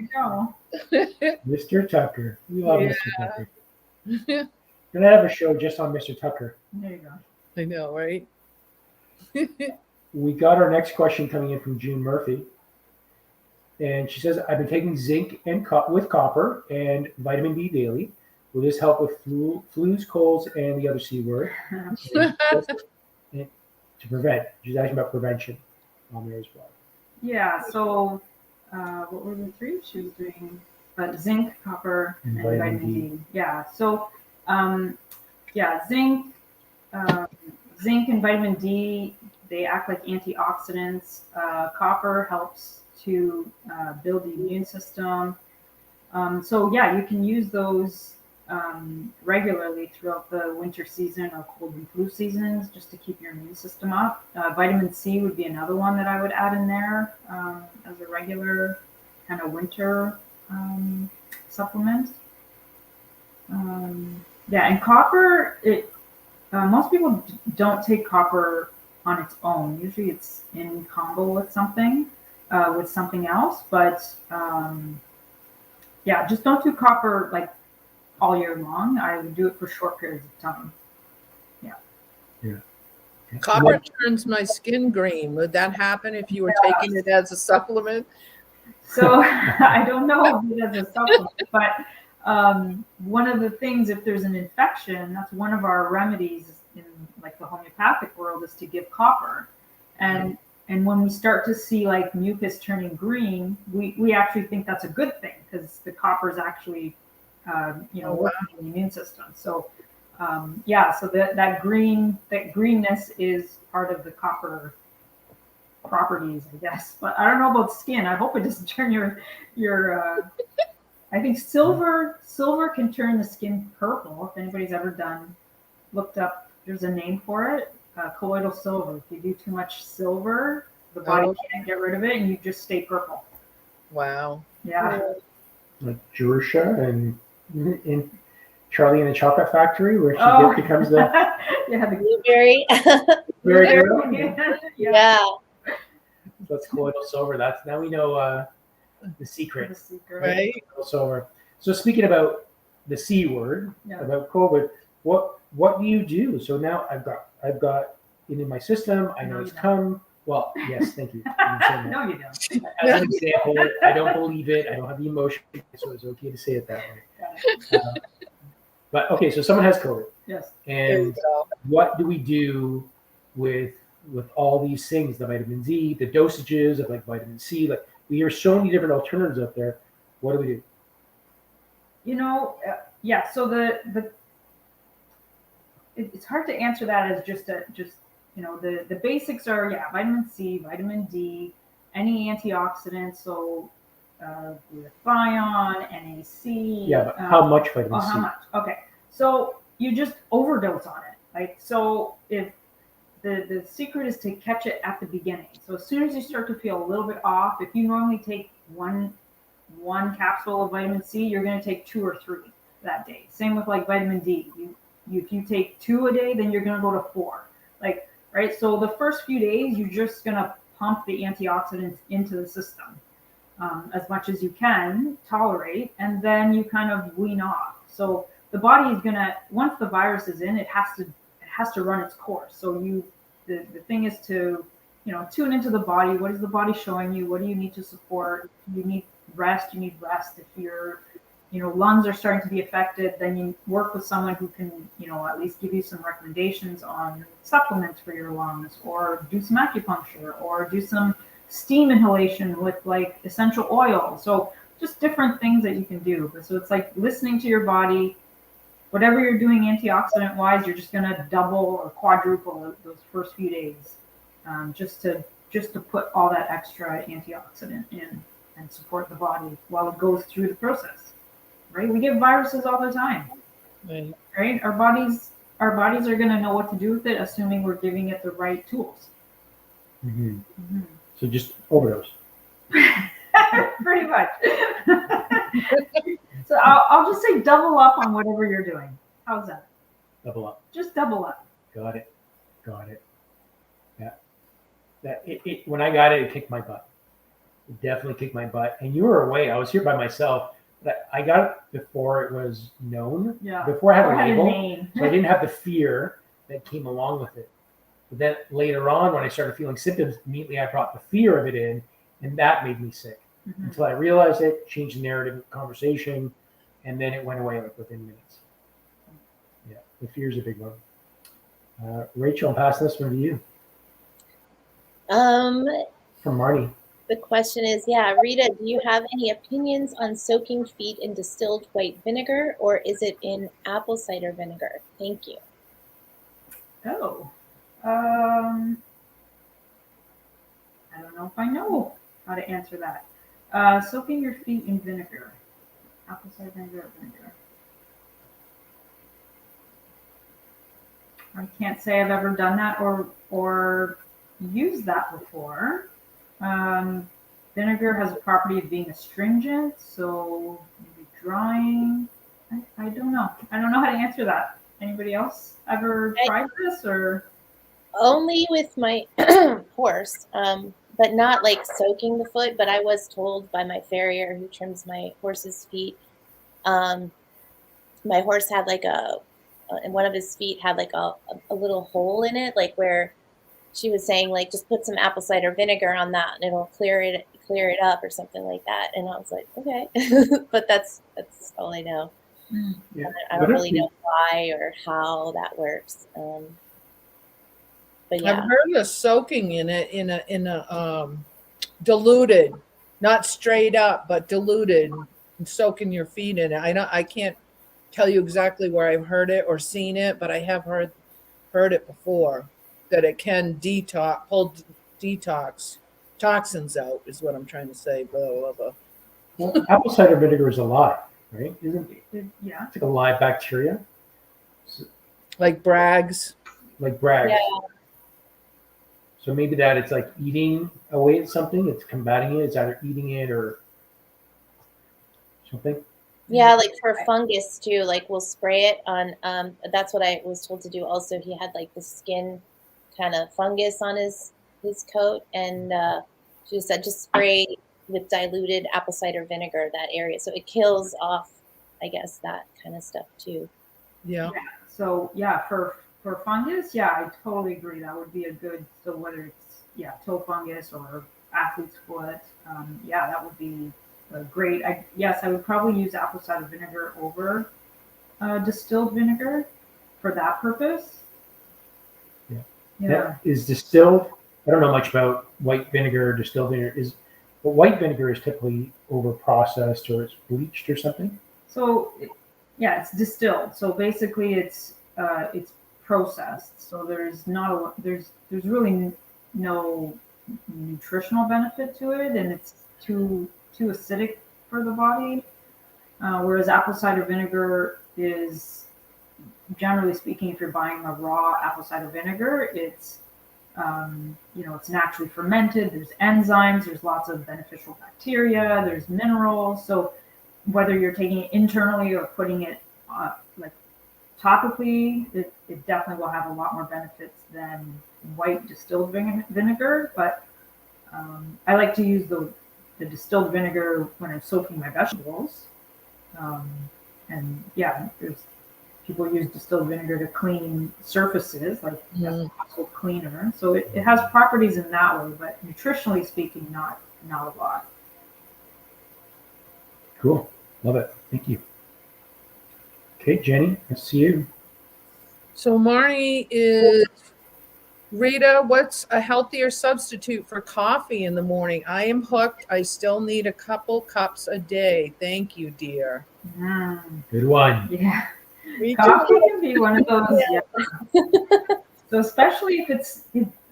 There you go. Mr. Tucker. We love Yeah. Mr. Tucker. We're gonna have a show just on Mr. Tucker. There you go. I know, right? We got our next question coming in from June Murphy. And she says, I've been taking zinc and with copper and vitamin D daily. Will this help with flus, colds, and the other C word? To prevent. She's asking about prevention on there as well. Yeah. So what were the three? She was doing zinc, copper, and vitamin D. Yeah. So zinc, zinc and vitamin D, they act like antioxidants. Copper helps to build the immune system. So you can use those regularly throughout the winter season or cold and flu seasons just to keep your immune system up. Vitamin C would be another one that I would add in there as a regular kind of winter supplement. And copper, most people don't take copper on its own. Usually it's in combo with something else. But just don't do copper like all year long. I would do it for short periods of time. Copper turns my skin green. Would that happen if you were taking it as a supplement? So I don't know if it as a supplement, but one of the things, if there's an infection, that's one of our remedies in like the homeopathic world is to give copper. And when we start to see like mucus turning green, we actually think that's a good thing because the copper is actually, working in the immune system. So, so that greenness is part of the copper properties, I guess. But I don't know about skin. I hope it doesn't turn your. I think silver can turn the skin purple. If anybody's ever looked up, there's a name for it. Colloidal silver. If you do too much silver, the body can't get rid of it, and you just stay purple. Wow. Yeah. Like Jerusha and Charlie and the Chocolate Factory, where she becomes the yeah, the Blueberry. very girl. Yeah. That's colloidal silver. That's now we know the secret. The secret. Right. Colloidal silver. So speaking about the C word, Yeah. about COVID, what do you do? So now I've got it in my system. I know No, it's you don't. come. Well, yes, thank you. I'm saying that. No, you don't. As an example, I don't believe it. I don't have the emotion, so it's okay to say it that way. Got it. But okay, so someone has COVID, Yes. There you and go. what do we do with all these things? The vitamin D, the dosages of like vitamin C. Like we hear so many different alternatives out there. What do we do? You know, yeah. So it's hard to answer that as just the basics are vitamin C, vitamin D, any antioxidants. So glutathione, NAC. Yeah, but how much vitamin Oh, C? how much? Okay, so you just overdose on it. Like, so if the secret is to catch it at the beginning. So as soon as you start to feel a little bit off, if you normally take one capsule of vitamin C, you're going to take 2 or 3 that day. Same with like vitamin D. If you take 2 a day, then you're going to go to 4. Like, right? So the first few days, you're just going to pump the antioxidants into the system as much as you can tolerate, and then you kind of wean off. So the body is going to, once the virus is in, it has to run its course. So the thing is to, tune into the body. What is the body showing you? What do you need to support? You need rest. You need rest. If your lungs are starting to be affected, then you work with someone who can at least give you some recommendations on supplements for your lungs, or do some acupuncture, or do some steam inhalation with like essential oil. So just different things that you can do. So it's like listening to your body. Whatever you're doing antioxidant wise, you're just going to double or quadruple those first few days, just to put all that extra antioxidant in and support the body while it goes through the process. Right? We get viruses all the time. Right? Our bodies are going to know what to do with it, assuming we're giving it the right tools. Mm-hmm. Mm-hmm. So just overdose. Pretty much. So I'll just say double up on whatever you're doing. How's that? Double up. Just double up. Got it. Yeah. When I got it, it kicked my butt. It definitely kicked my butt. And you were away. I was here by myself. But I got it before it was known. Yeah. Before I had a label. name. So I didn't have the fear that came along with it. But then later on, when I started feeling symptoms, immediately I brought the fear of it in, and that made me sick. Mm-hmm. Until I realized it, changed the narrative of the conversation, and then it went away like within minutes. Yeah, the fear is a big one. Rachel, I'll pass this one to you. From Marnie. The question is, Rita, do you have any opinions on soaking feet in distilled white vinegar, or is it in apple cider vinegar? Thank you. Oh. I don't know if I know how to answer that. Soaking your feet in vinegar. Apple cider vinegar or vinegar. I can't say I've ever done that or used that before. Vinegar has a property of being astringent, so maybe drying. I don't know. I don't know how to answer that. Anybody else ever tried this or? Only with my horse, but not like soaking the foot. But I was told by my farrier who trims my horse's feet. My horse had like and one of his feet had like a little hole in it, like where she was saying like just put some apple cider vinegar on that and it'll clear it up or something like that. And I was like, okay, but that's all I know. Yeah. I don't really know why or how that works. But yeah, I've heard of soaking in it in a diluted, not straight up, but diluted, and soaking your feet in it. I can't tell you exactly where I've heard it or seen it, but I have heard it before that it can pull toxins out is what I'm trying to say. Blah, blah, blah. Well, apple cider vinegar is alive, right? Isn't it? Yeah. It's like a live bacteria. Like Bragg's. Like Bragg's. Yeah. So maybe that it's like eating away at something. It's combating it. It's either eating it or something. Yeah, like for fungus too, like we'll spray it on, that's what I was told to do also. He had like the skin kind of fungus on his coat, and she said just spray with diluted apple cider vinegar that area. So it kills off, I guess, that kind of stuff too. Yeah. So yeah, for fungus, yeah, I totally agree. That would be a good. So whether it's toe fungus or athlete's foot, yeah, that would be a great. Yes, I would probably use apple cider vinegar over distilled vinegar for that purpose. Yeah. Yeah. That is distilled. I don't know much about white vinegar or distilled vinegar. But white vinegar is typically over processed or it's bleached or something. So yeah, it's distilled. So basically, it's processed. So there's not there's really no nutritional benefit to it, and it's too acidic for the body. Whereas apple cider vinegar is, generally speaking, if you're buying a raw apple cider vinegar, it's it's naturally fermented. There's enzymes. There's lots of beneficial bacteria. There's minerals. So whether you're taking it internally or putting it like topically, it definitely will have a lot more benefits than white distilled vinegar. But I like to use the distilled vinegar when I'm soaking my vegetables. And yeah, there's people use distilled vinegar to clean surfaces, like as a household cleaner. So it has properties in that way, but nutritionally speaking, not a lot. Cool. Love it. Thank you. Okay, Jenny, I see you. So Marnie is, Rita, what's a healthier substitute for coffee in the morning? I am hooked. I still need a couple cups a day. Thank you, dear. Good one. Yeah. Me Coffee too. can be one of those. Yeah. So especially if it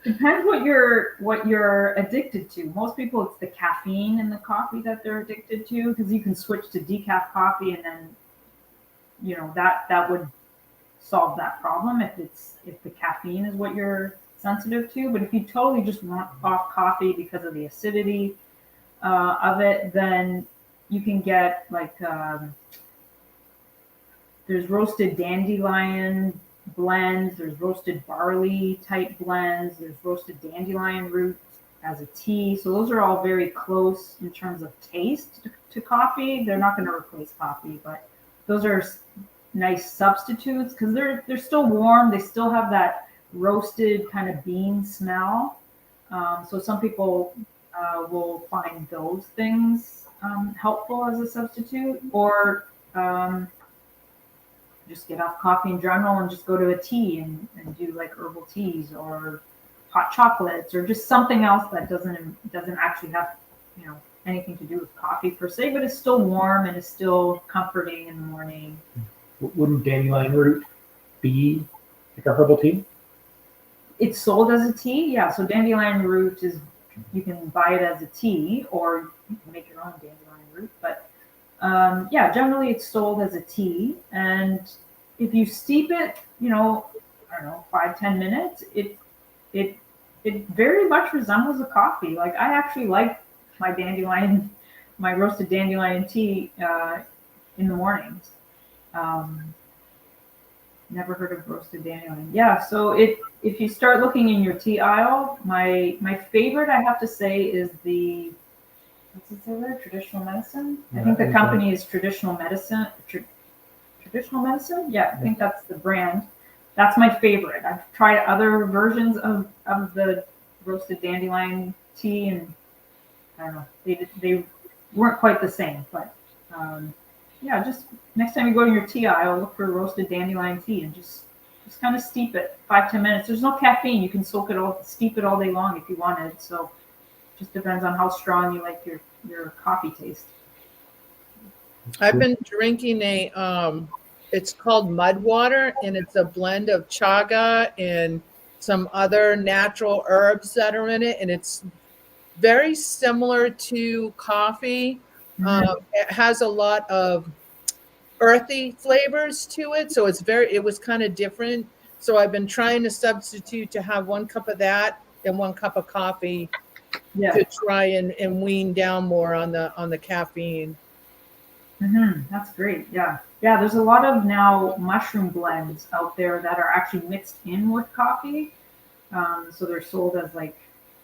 depends what you're addicted to. Most people, it's the caffeine in the coffee that they're addicted to, because you can switch to decaf coffee, and then that would solve that problem if the caffeine is what you're sensitive to. But if you totally just want off coffee because of the acidity of it, then you can get like there's roasted dandelion blends, there's roasted barley type blends, there's roasted dandelion root as a tea. So those are all very close in terms of taste to coffee. They're not going to replace coffee, but those are nice substitutes because they're still warm. They still have that roasted kind of bean smell. So some people will find those things helpful as a substitute, or just get off coffee in general and just go to a tea and do like herbal teas or hot chocolates or just something else that doesn't actually have anything to do with coffee per se, but it's still warm and it's still comforting in the morning. Wouldn't dandelion root be like a herbal tea? It's sold as a tea, yeah. So dandelion root you can buy it as a tea, or you can make your own dandelion root. But yeah, generally it's sold as a tea, and if you steep it, I don't know, 5-10 minutes, it very much resembles a coffee. Like I actually like my roasted dandelion tea in the mornings. Never heard of roasted dandelion. Yeah, so if you start looking in your tea aisle, my favorite, I have to say, is the what's it say there? Traditional medicine. I think the company is Traditional Medicine. Traditional Medicine. Yeah, I think that's the brand. That's my favorite. I've tried other versions of the roasted dandelion tea, and I don't know, they weren't quite the same, but yeah, just next time you go to your tea aisle, look for roasted dandelion tea and just kind of steep it 5-10 minutes. There's no caffeine. You can steep it all day long if you wanted. So it just depends on how strong you like your coffee taste. I've been drinking it's called mud water, and it's a blend of chaga and some other natural herbs that are in it, and it's very similar to coffee. It has a lot of earthy flavors to it, so it was kind of different. So I've been trying to substitute to have 1 cup of that and 1 cup of coffee to try and wean down more on the caffeine. That's great. Yeah. Yeah. There's a lot of now mushroom blends out there that are actually mixed in with coffee. So they're sold as like,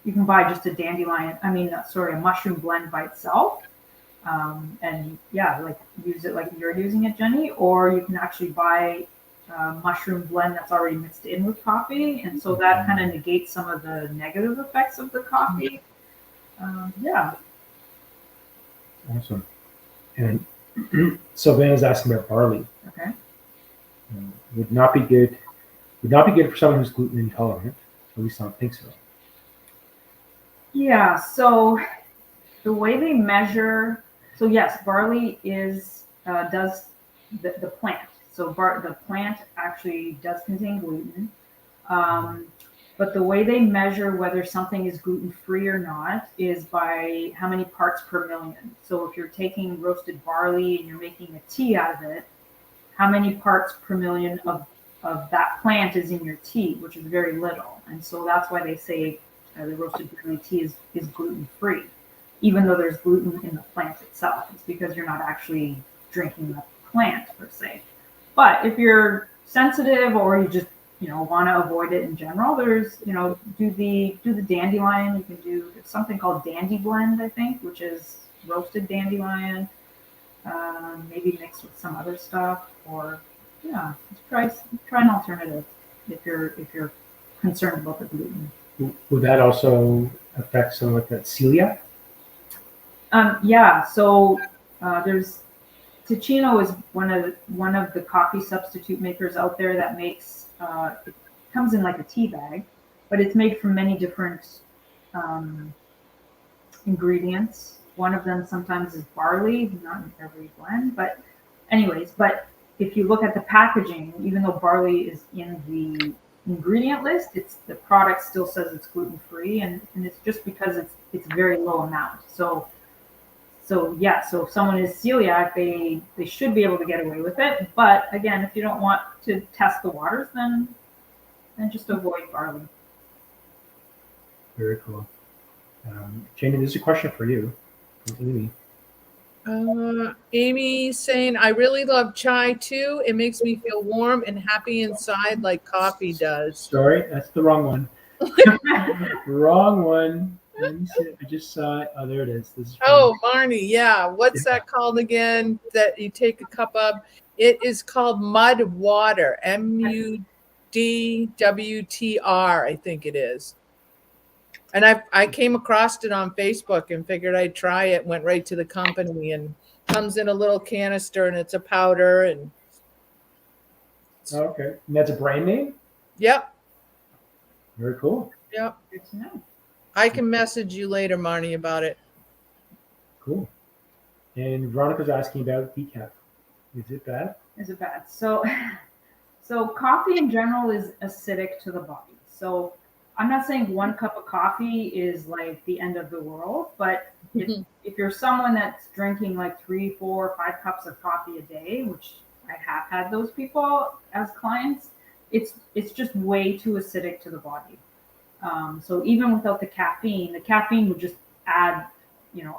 you can buy just a dandelion, a mushroom blend by itself. And yeah, like use it like you're using it, Jenny, or you can actually buy a mushroom blend that's already mixed in with coffee. And so that kind of negates some of the negative effects of the coffee. Yeah. Awesome. And Sylvana's asking about barley. Okay. Would not be good. Would not be good for someone who's gluten intolerant. At least I don't think so. Yeah. So the way they measure, so yes, barley is does the plant. So the plant actually does contain gluten. But the way they measure whether something is gluten-free or not is by how many parts per million. So if you're taking roasted barley and you're making a tea out of it, how many parts per million of that plant is in your tea, which is very little. And so that's why they say the roasted barley tea is gluten-free, even though there's gluten in the plant itself. It's because you're not actually drinking the plant per se. But if you're sensitive or you just want to avoid it in general, there's do the dandelion. You can do something called dandy blend, I think, which is roasted dandelion, maybe mixed with some other stuff, or try an alternative if you're concerned about the gluten. Would that also affect someone with that celiac? Yeah. So there's Ticino is one of the coffee substitute makers out there that makes it comes in like a tea bag, but it's made from many different ingredients. One of them sometimes is barley, not in every blend, but anyways. But if you look at the packaging, even though barley is in the ingredient list, the product still says it's gluten free, and it's just because it's very low amount. So if someone is celiac, they should be able to get away with it. But again, if you don't want to test the waters, then just avoid barley. Very cool. Jamie, there's a question for you from Amy. Amy's saying, I really love chai too. It makes me feel warm and happy inside like coffee does. Sorry, that's the wrong one. Wrong one. Let me see. I just saw it. Oh, there it is. This is Marnie. Yeah. What's that called again that you take a cup of? It is called mud water. MUDWTR, I think it is. And I came across it on Facebook and figured I'd try it. Went right to the company, and comes in a little canister, and it's a powder. And okay, and that's a brand name. Yep. Very cool. Yep. Good to know. I can message you later, Marnie, about it. Cool. And Veronica's asking about decaf. Is it bad? Is it bad? So coffee in general is acidic to the body. So I'm not saying 1 cup of coffee is like the end of the world, but if you're someone that's drinking like 3, 4, 5 cups of coffee a day, which I have had those people as clients, it's just way too acidic to the body. So even without the caffeine would just add,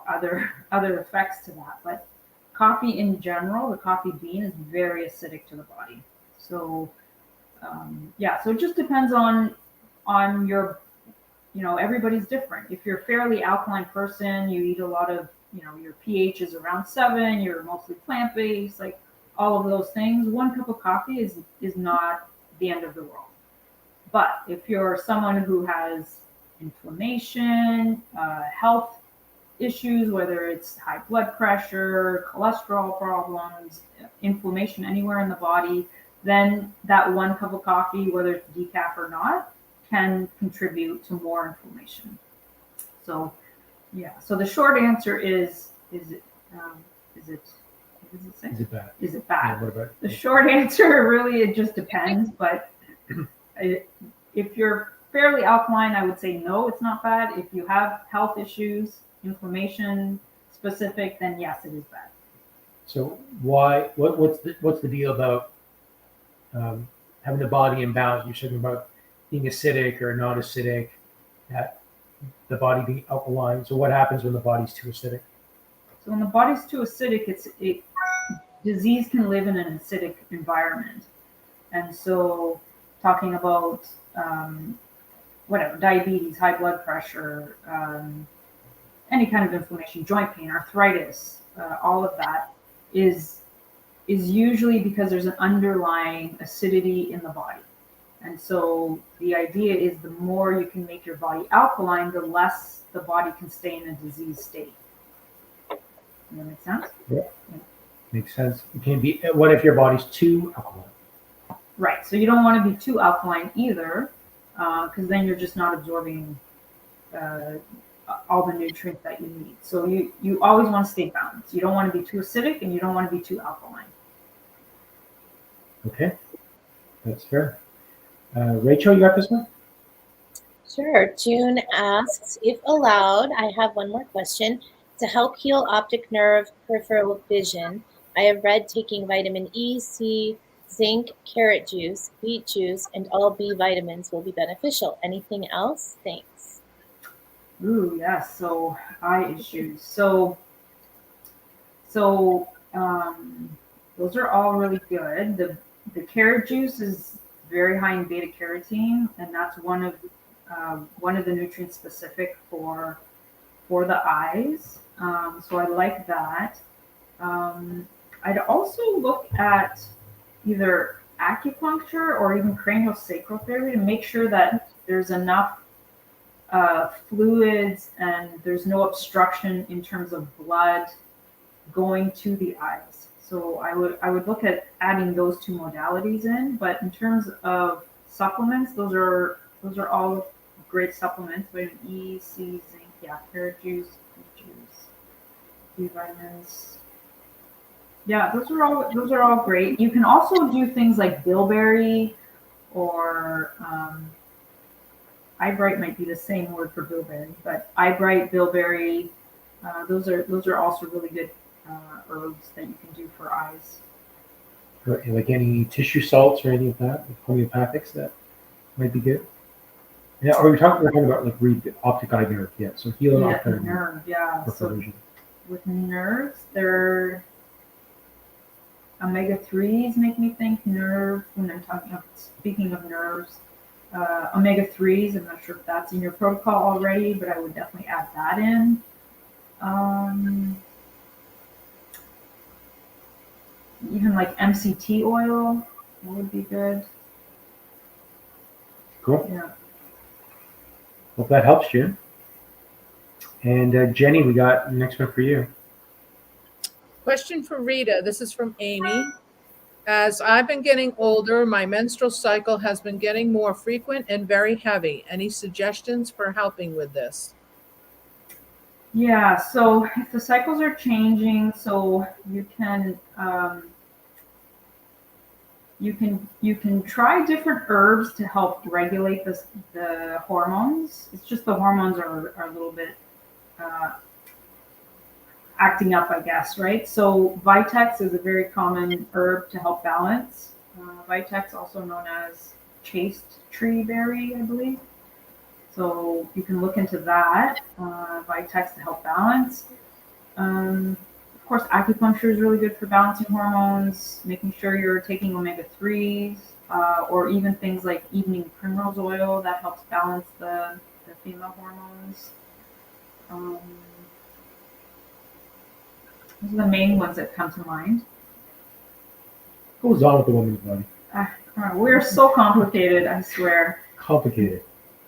other effects to that. But coffee in general, the coffee bean is very acidic to the body. So so it just depends on your, everybody's different. If you're a fairly alkaline person, you eat a lot of, your pH is around 7, you're mostly plant-based, like all of those things, 1 cup of coffee is not the end of the world. But if you're someone who has inflammation, health issues, whether it's high blood pressure, cholesterol problems, inflammation anywhere in the body, then that 1 cup of coffee, whether it's decaf or not, can contribute to more inflammation. So, So the short answer is it bad? Is it bad? Yeah, what about The short answer, really, it just depends. But if you're fairly alkaline, I would say no, it's not bad. If you have health issues, inflammation specific, then yes, it is bad. So why? What's the deal about having the body imbalance? You're talking about being acidic or not acidic, that the body being alkaline. So what happens when the body's too acidic? So when the body's too acidic, disease can live in an acidic environment. And so talking about whatever, diabetes, high blood pressure, any kind of inflammation, joint pain, arthritis, all of that is usually because there's an underlying acidity in the body. And so the idea is the more you can make your body alkaline, the less the body can stay in a disease state. Does that make sense? Yeah. Makes sense. It can be. What if your body's too alkaline? Right. So you don't want to be too alkaline either, because then you're just not absorbing all the nutrients that you need. So you always want to stay balanced. You don't want to be too acidic, and you don't want to be too alkaline. Okay, that's fair. Rachel, you got this one? Sure. June asks, if allowed, I have one more question. To help heal optic nerve peripheral vision, I have read taking vitamin E, C, zinc, carrot juice, beet juice, and all B vitamins will be beneficial. Anything else? Thanks. Ooh, yes. So eye issues. So those are all really good. The carrot juice is very high in beta carotene, and that's one of the nutrients specific for the eyes. So I like that. I'd also look at either acupuncture or even craniosacral therapy to make sure that there's enough fluids and there's no obstruction in terms of blood going to the eyes. So I would look at adding those two modalities in. But in terms of supplements, those are all great supplements. Vitamin E, C, zinc, yeah, carrot juice, beet juice, B vitamins. Yeah, those are all great. You can also do things like bilberry or eyebright might be the same word for bilberry, but eyebright, bilberry, those are also really good herbs that you can do for eyes. Like any tissue salts or any of that, like homeopathics that might be good. Yeah, or we're talking about like read the optic eye nerve. Yeah, so heal an optic nerve. Yeah, so vision. With nerves, they're omega-3s make me think nerve when I'm speaking of nerves. Omega-3s, I'm not sure if that's in your protocol already, but I would definitely add that in. Even like MCT oil, that would be good. Cool. Yeah. Hope that helps you. And Jenny, we got the next one for you. Question for Rita. This is from Amy. As I've been getting older, my menstrual cycle has been getting more frequent and very heavy. Any suggestions for helping with this? Yeah, so if the cycles are changing, so you can try different herbs to help regulate the hormones. It's just the hormones are a little bit acting up, I guess, right? So Vitex is a very common herb to help balance. Vitex, also known as chaste tree berry, I believe. So you can look into that, Vitex to help balance. Of course, acupuncture is really good for balancing hormones, making sure you're taking omega-3s, or even things like evening primrose oil that helps balance the female hormones. Those are the main ones that come to mind. What goes on with the woman's body? We're so complicated, I swear. Complicated.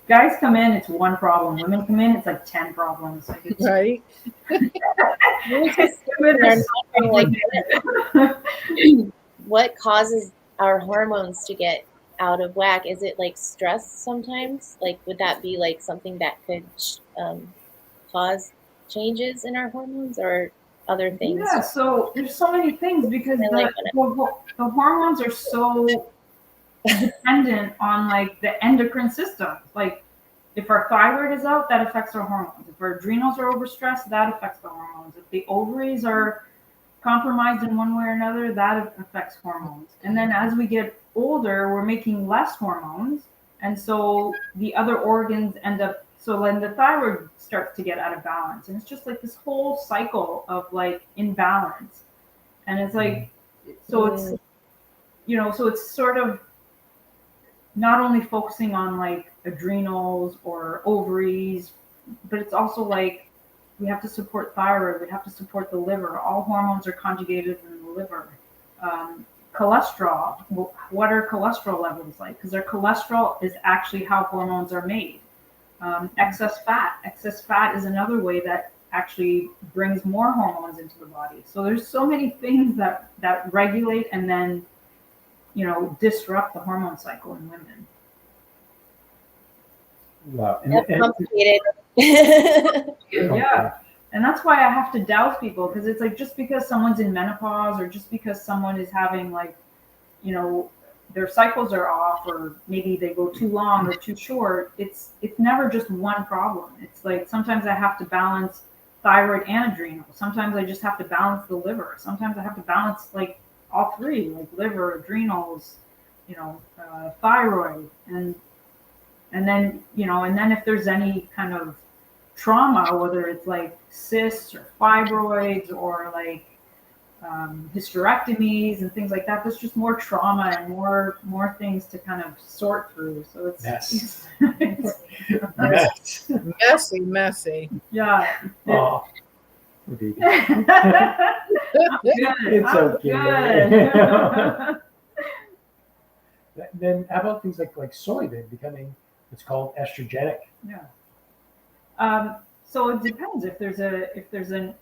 Guys come in, it's one problem. Women come in, it's like 10 problems. Like it's, Right? What causes our hormones to get out of whack? Is it like stress sometimes? Like, would that be like something that could cause changes in our hormones or other things? Yeah, so there's so many things because the hormones are so dependent on like the endocrine system. Like if our thyroid is out, that affects our hormones. If our adrenals are overstressed, that affects the hormones. If the ovaries are compromised in one way or another, that affects hormones. And then as we get older, we're making less hormones. And so the other organs end up, so then the thyroid starts to get out of balance. And it's just like this whole cycle of like imbalance. And it's like, So it's, so it's sort of not only focusing on like adrenals or ovaries, but it's also like we have to support thyroid, we have to support the liver. All hormones are conjugated in the liver. Cholesterol, what are cholesterol levels like? Because our cholesterol is actually how hormones are made. Excess fat is another way that actually brings more hormones into the body. So there's so many things that regulate and then disrupt the hormone cycle in women. Wow. That's complicated. Yeah. And that's why I have to douse people, because it's like just because someone's in menopause or just because someone is having like, their cycles are off, or maybe they go too long or too short, it's never just one problem. It's like sometimes I have to balance thyroid and adrenal. Sometimes I just have to balance the liver. Sometimes I have to balance like all three, like liver, adrenals, thyroid, and then if there's any kind of trauma, whether it's like cysts or fibroids or like hysterectomies and things like that, there's just more trauma and more things to kind of sort through. So it's messy. Yeah. Oh. It's okay. Then how about things like soy then becoming what's called estrogenic? Yeah. So it depends if there's a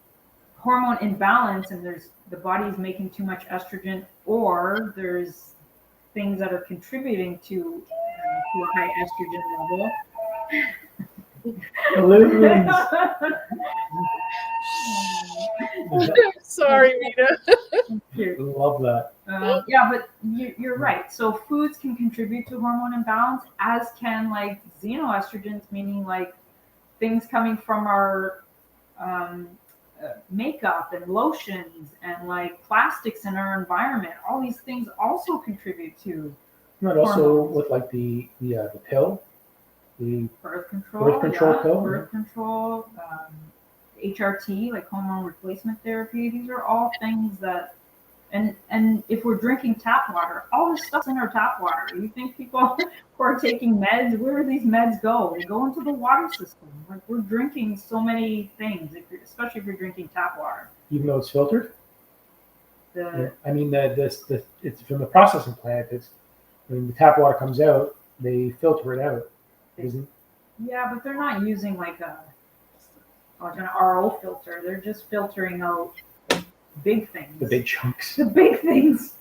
hormone imbalance and the body's making too much estrogen, or there's things that are contributing to a high estrogen Balloons. Sorry, Rita. Love that. Yeah, but you're right. So foods can contribute to hormone imbalance, as can like xenoestrogens, meaning like things coming from our makeup and lotions and like plastics in our environment. All these things also contribute to Also with like the pill, the birth control pill, birth control, HRT, like hormone replacement therapy. These are all things that, and if we're drinking tap water, all this stuff's in our tap water. You think people who are taking meds, where do these meds go? They go into the water system. Like we're drinking so many things, especially if you're drinking tap water. Even though it's filtered? The it's from the processing plant. It's when the tap water comes out, they filter it out. Yeah, but they're not using like an RO filter. They're just filtering out big things. The big chunks. The big things.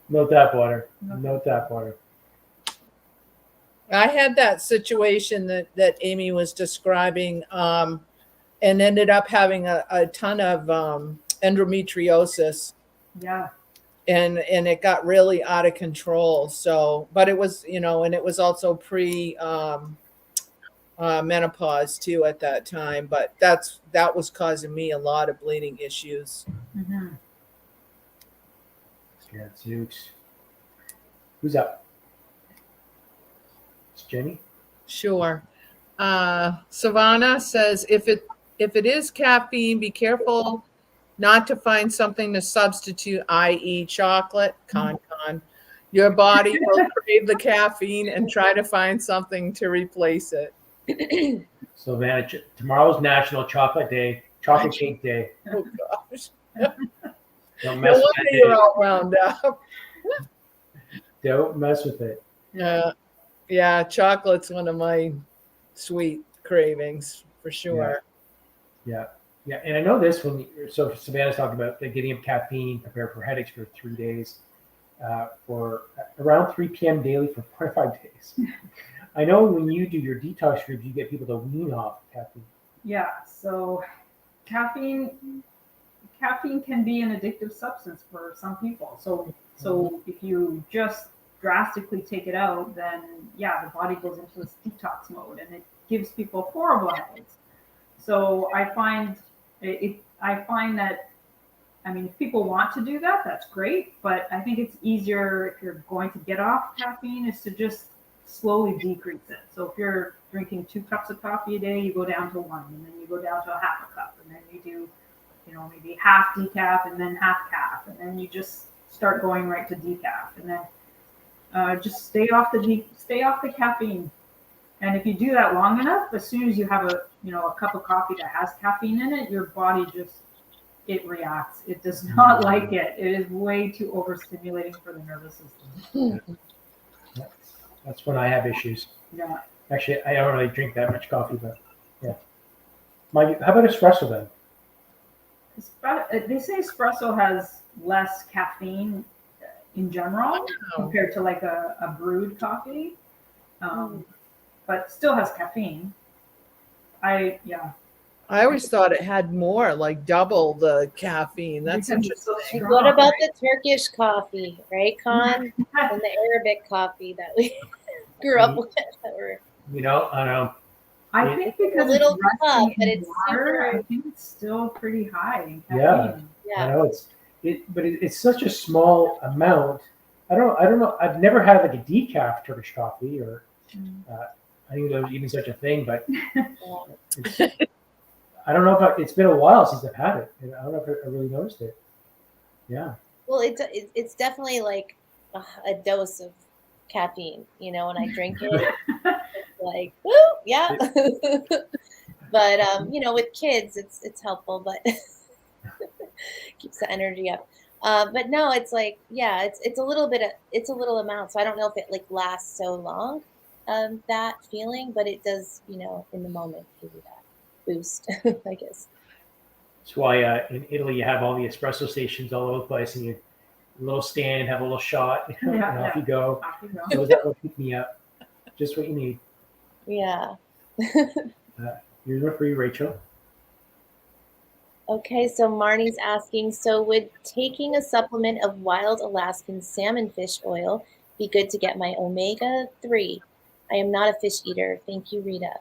No tap water. No tap water. I had that situation that Amy was describing, and ended up having a ton of endometriosis. Yeah. And it got really out of control. So, but it was, and it was also pre menopause too at that time. But that was causing me a lot of bleeding issues. Mm-hmm. Yeah, Zooks. Who's up? It's Jenny. Sure. Savannah says, if it is caffeine, be careful not to find something to substitute, i.e. chocolate, con. Your body will crave the caffeine and try to find something to replace it. So, man, tomorrow's National Chocolate Cake Day. Oh, gosh. Don't No mess with wonder that you're day. all wound up. Don't mess with it. Yeah, chocolate's one of my sweet cravings for sure. Yeah. And I know this so Savannah's talking about getting up caffeine, prepare for headaches for 3 days, for around 3 p.m. daily for 45 days. I know when you do your detox groups, you get people to wean off caffeine. Yeah. So caffeine can be an addictive substance for some people. So if you just drastically take it out, then the body goes into this detox mode and it gives people horrible headaches. So I find that, if people want to do that, that's great. But I think it's easier if you're going to get off caffeine is to just slowly decrease it. So if you're drinking 2 cups of coffee a day, you go down to 1, and then you go down to a half a cup, and then you do, maybe half decaf and then half calf, and then you just start going right to decaf, and then just stay off the caffeine. And if you do that long enough, as soon as you have a cup of coffee that has caffeine in it, your body it reacts. It does not like it. It is way too overstimulating for the nervous system. That's when I have issues. Yeah. Actually, I don't really drink that much coffee, but yeah. How about espresso then? They say espresso has less caffeine in general compared to like a brewed coffee, but still has caffeine. I always thought it had more, like double the caffeine. That's interesting. So what about the Turkish coffee, right, Con? And the Arabic coffee that we grew up with? I don't know. I think because a little it's tough, but in it's water, super. I think it's still pretty high in caffeine. I know but it's such a small amount. I don't know. I've never had like a decaf Turkish coffee, or I think there was even such a thing, but I don't know if it's been a while since I've had it, and I don't know if I really noticed it. Yeah. Well, it's definitely like a dose of caffeine. When I drink it, it's like, woo, yeah. But with kids, it's helpful, but keeps the energy up. But no, it's like, yeah, it's a little amount. So I don't know if it like lasts so long, that feeling, but it does, in the moment give you that boost, I guess. That's why in Italy you have all the espresso stations all over the place, and you a little stand, have a little shot, and off you go. So that will pick me up. Just what you need. Yeah. Here's one for you, Rachel. Okay, so Marnie's asking, so would taking a supplement of wild Alaskan salmon fish oil be good to get my omega-3? I am not a fish eater. Thank you, Rita.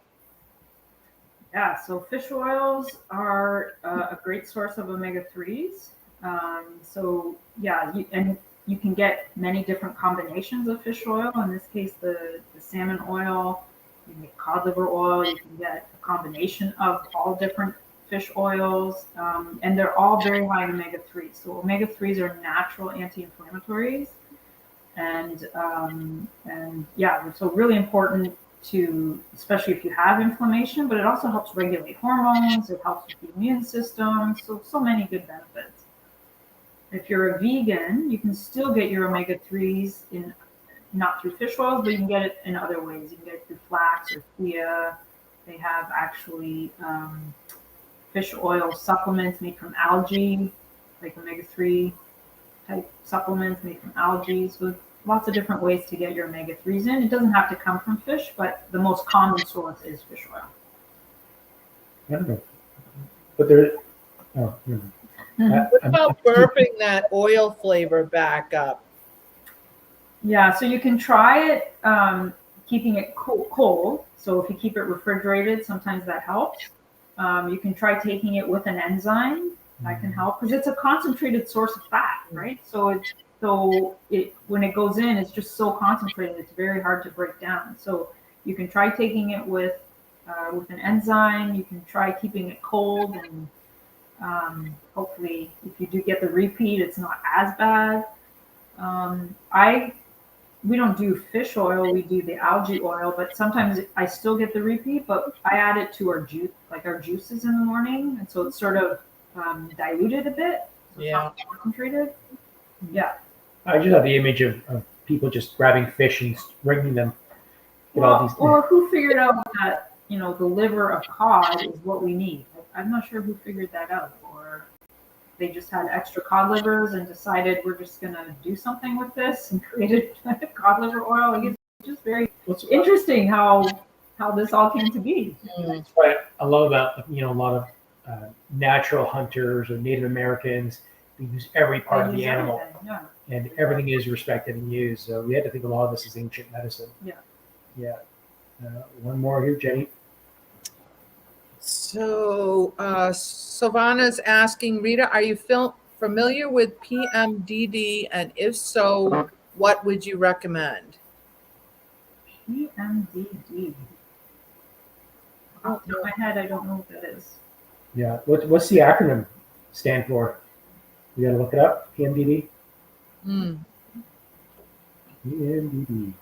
Yeah, so fish oils are a great source of omega-3s. So yeah, you can get many different combinations of fish oil. In this case, the salmon oil. You can get cod liver oil. You can get a combination of all different fish oils, and they're all very high in omega-3. So omega-3s are natural anti-inflammatories, and yeah, so really important to, especially if you have inflammation, but it also helps regulate hormones. It helps with the immune system. So many good benefits. If you're a vegan, you can still get your omega-3s not through fish oils, but you can get it in other ways. You can get it through flax or chia. They have actually fish oil supplements made from algae, like omega-3 type supplements made from algae. So lots of different ways to get your omega-3s in. It doesn't have to come from fish, but the most common source is fish oil. I don't know. But there. Oh. What about burping that oil flavor back up? Yeah, so you can try it keeping it cold. So if you keep it refrigerated, sometimes that helps. You can try taking it with an enzyme. That can help because it's a concentrated source of fat, right? So when it goes in, it's just so concentrated, it's very hard to break down. So you can try taking it with an enzyme. You can try keeping it cold, and hopefully, if you do get the repeat, it's not as bad. We don't do fish oil, we do the algae oil, but sometimes I still get the repeat, but I add it to our juice, like our juices in the morning, and so it's sort of diluted a bit. So it's not concentrated. Yeah. I just have the image of people just grabbing fish and ringing them. Or who figured out that the liver of cod is what we need? I'm not sure who figured that out, or they just had extra cod livers and decided we're just going to do something with this and created cod liver oil. Like, it's just very interesting how this all came to be. That's what I love about a lot of natural hunters or Native Americans. They use every part of the animal, and everything is respected and used. So we had to think a lot of this is ancient medicine. Yeah. One more here, Jenny. So Savannah's asking, Rita, are you familiar with PMDD? And if so, what would you recommend? PMDD. Off the top of my head, I don't know what that is. Yeah. What's the acronym? stand for? You gotta look it up. PMDD. Mm. PMDD.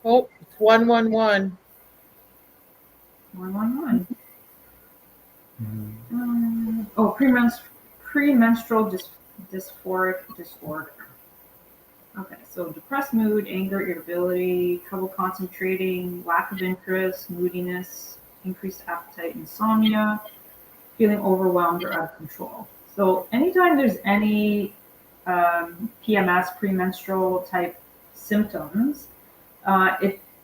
Oh, it's 111. 111. Mhm. Premenstrual dysphoric disorder. Okay, so depressed mood, anger, irritability, trouble concentrating, lack of interest, moodiness, increased appetite, insomnia, feeling overwhelmed or out of control. So anytime there's any PMS, premenstrual type symptoms,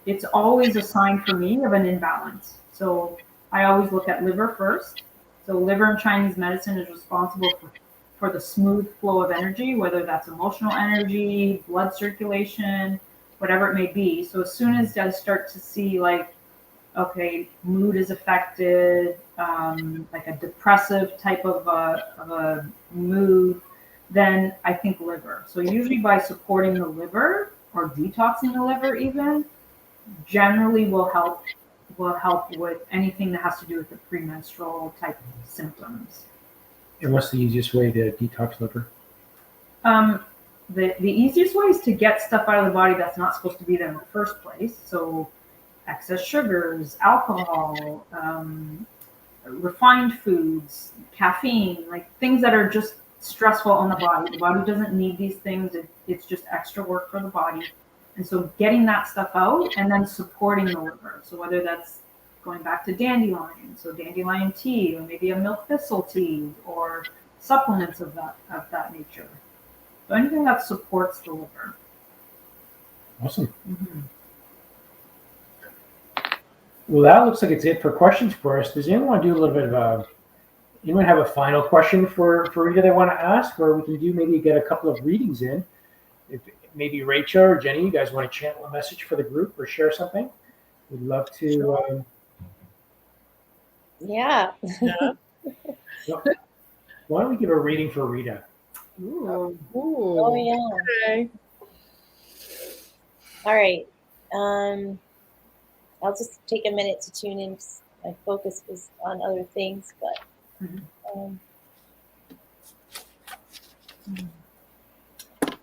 it's always a sign for me of an imbalance. So I always look at liver first. So liver in Chinese medicine is responsible for the smooth flow of energy, whether that's emotional energy, blood circulation, whatever it may be. So as soon as I start to see like, okay, mood is affected, like a depressive type of a mood, then I think liver. So usually by supporting the liver or detoxing the liver even, generally will help with anything that has to do with the premenstrual type symptoms. And what's the easiest way to detox liver? The easiest way is to get stuff out of the body that's not supposed to be there in the first place. So excess sugars, alcohol, refined foods, caffeine, like things that are just stressful on the body. The body doesn't need these things. It's just extra work for the body. And so getting that stuff out and then supporting the liver. So whether that's going back to dandelion, so dandelion tea, or maybe a milk thistle tea, or supplements of that nature. So anything that supports the liver. Awesome. Mm-hmm. Well, that looks like it's it for questions for us. Does anyone want to do a little bit of anyone have a final question for Rita they want to ask, or we can do maybe get a couple of readings in? If maybe Rachel or Jenny, you guys want to channel a message for the group or share something, we'd love to. Yeah. Why don't we give a reading for Rita? Ooh. Oh yeah. Okay. All right. I'll just take a minute to tune in. My focus was on other things, but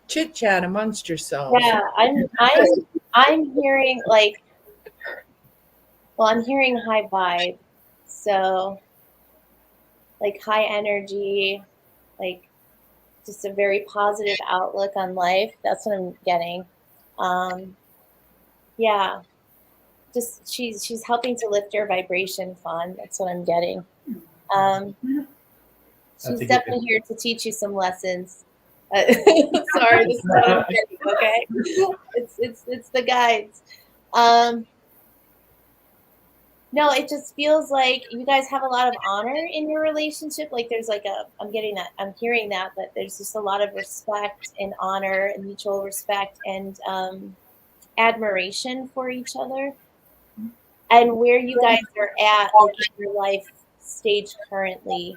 Chit chat amongst yourselves. yeah, I'm hearing like, well, I'm hearing high vibe, so like high energy, like just a very positive outlook on life. That's what I'm getting. Yeah, just she's helping to lift your vibration, Fawn. That's what I'm getting. She's definitely here to teach you some lessons. Sorry, this is what I'm getting. Okay, it's the guides. No, it just feels like you guys have a lot of honor in your relationship. Like there's like I'm getting that, I'm hearing that, but there's just a lot of respect and honor and mutual respect and admiration for each other. And where you guys are at, like in your life stage currently,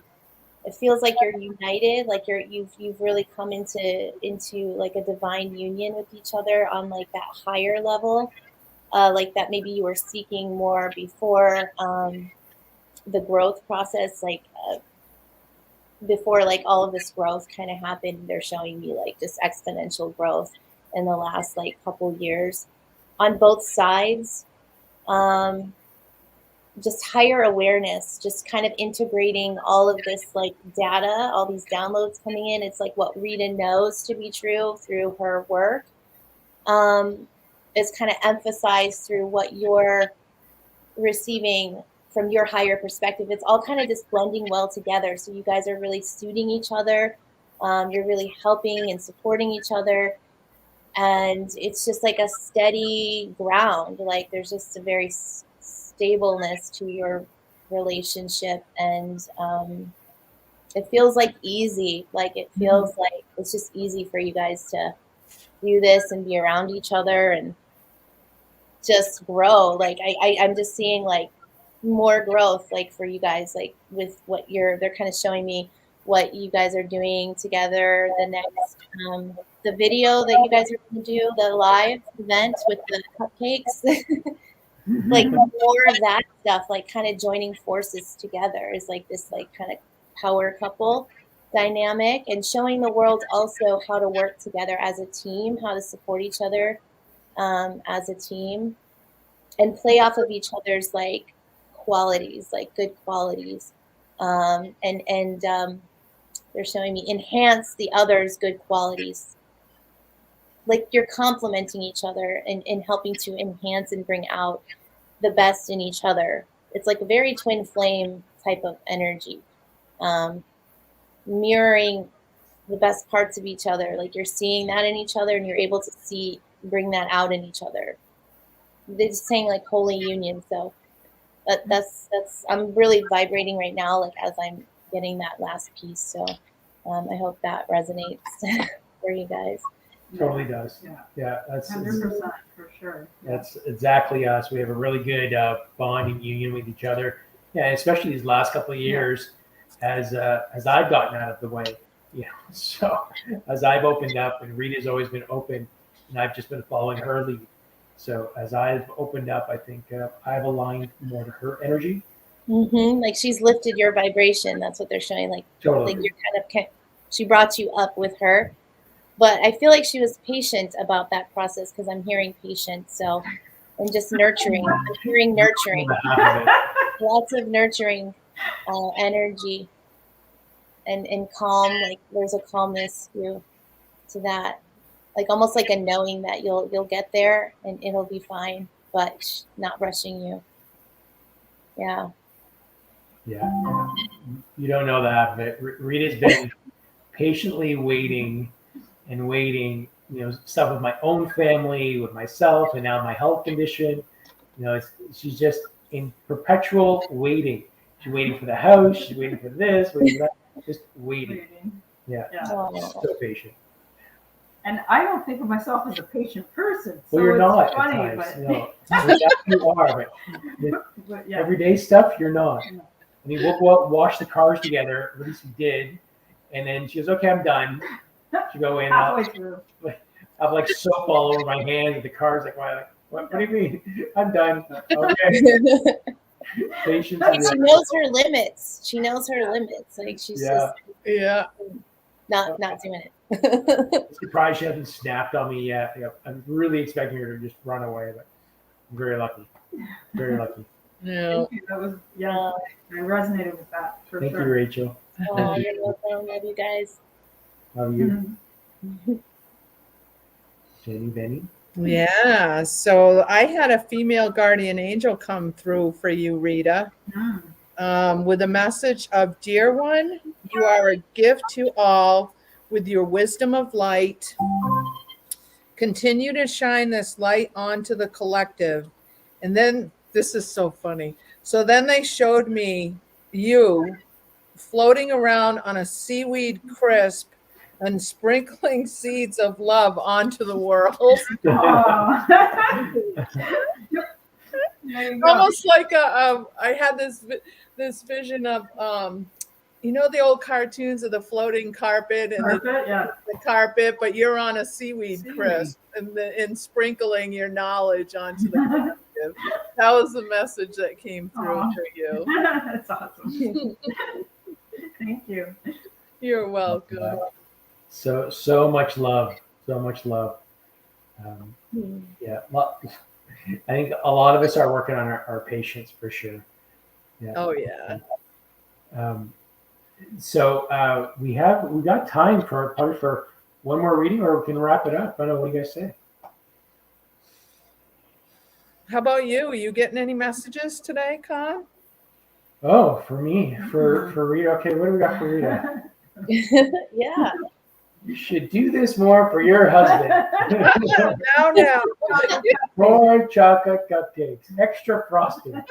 it feels like you're united, like you've really come into like a divine union with each other on like that higher level. Like that maybe you were seeking more before the growth process, like before like all of this growth kind of happened. They're showing me like this exponential growth in the last like couple years on both sides. Just higher awareness, just kind of integrating all of this like data, all these downloads coming in. It's like what Rita knows to be true through her work. Is kind of emphasized through what you're receiving from your higher perspective. It's all kind of just blending well together. So you guys are really suiting each other. You're really helping and supporting each other. And it's just like a steady ground. Like there's just a very stableness to your relationship. And it feels like easy. Like it feels like it's just easy for you guys to do this and be around each other and just grow. Like I'm just seeing like more growth, like for you guys, like with what they're kind of showing me what you guys are doing together. The next, the video that you guys are going to do, the live event with the cupcakes, like more of that stuff, like kind of joining forces together is like this, like kind of power couple dynamic, and showing the world also how to work together as a team, how to support each other as a team, and play off of each other's like qualities, like good qualities, and they're showing me enhance the other's good qualities. Like you're complementing each other and helping to enhance and bring out the best in each other. It's like a very twin flame type of energy, mirroring the best parts of each other. Like you're seeing that in each other and you're able to bring that out in each other. They're just saying like holy union. So that's I'm really vibrating right now, like as I'm getting that last piece. So I hope that resonates for you guys. Totally does. Yeah. Yeah, that's 100% for sure. that's exactly us. We have a really good bond and union with each other. Yeah, especially these last couple of years, as I've gotten out of the way. You know, so as I've opened up, and Rita's always been open, and I've just been following her lead. So as I've opened up, I think I've aligned more to her energy. Like she's lifted your vibration. That's what they're showing. Like, Totally. like you're she brought you up with her. But I feel like she was patient about that process because I'm hearing patience. So, and just nurturing. I'm hearing nurturing. Lots of nurturing energy and calm. Like there's a calmness to that. Like almost like a knowing that you'll get there and it'll be fine, but not rushing you. Yeah. Yeah. You don't know that, but Rita's been patiently waiting and waiting, you know, stuff with my own family, with myself, and now my health condition. You know, she's just in perpetual waiting. She's waiting for the house. She's waiting for this, waiting for that, just waiting. Yeah. So patient. And I don't think of myself as a patient person. So Well, you're not funny, at times. but No, you are, but yeah. everyday stuff, you're not. I mean, we'll go out and wash the cars together. At least we did. And then she goes, "Okay, I'm done." She go in. Halfway through. I have like soap all over my hands. And the car's like, "Why? What do you mean? I'm done." Okay. Patience. She knows her limits. She knows her limits. Like she's just not doing it. I'm surprised she hasn't snapped on me yet. I'm really expecting her to just run away, but I'm very lucky. Very lucky. Yeah. That was I resonated with that for Thank sure. you, Rachel. Oh, you're welcome. Love you guys. Love you. Jenny, Benny. Yeah. So I had a female guardian angel come through for you, Rita, with a message of, "Dear one, you are a gift to all with your wisdom of light. Continue to shine this light onto the collective." And then this is so funny. So then they showed me you floating around on a seaweed crisp and sprinkling seeds of love onto the world. Almost like I had this vision of you know the old cartoons of the floating carpet and the carpet, but you're on a seaweed crisp and sprinkling your knowledge onto the collective. That was the message that came through for you. That's awesome. Thank you. You're welcome. So much love. So much love. Yeah. I think a lot of us are working on our patience for sure. Yeah. Oh yeah. So we got time for one more reading, or we can wrap it up. I don't know. What do you guys say? How about you? Are you getting any messages today, Con? Oh, for me, for Rita. Okay, what do we got for Rita? Yeah. You should do this more for your husband. Now. More chocolate cupcakes, extra frosting.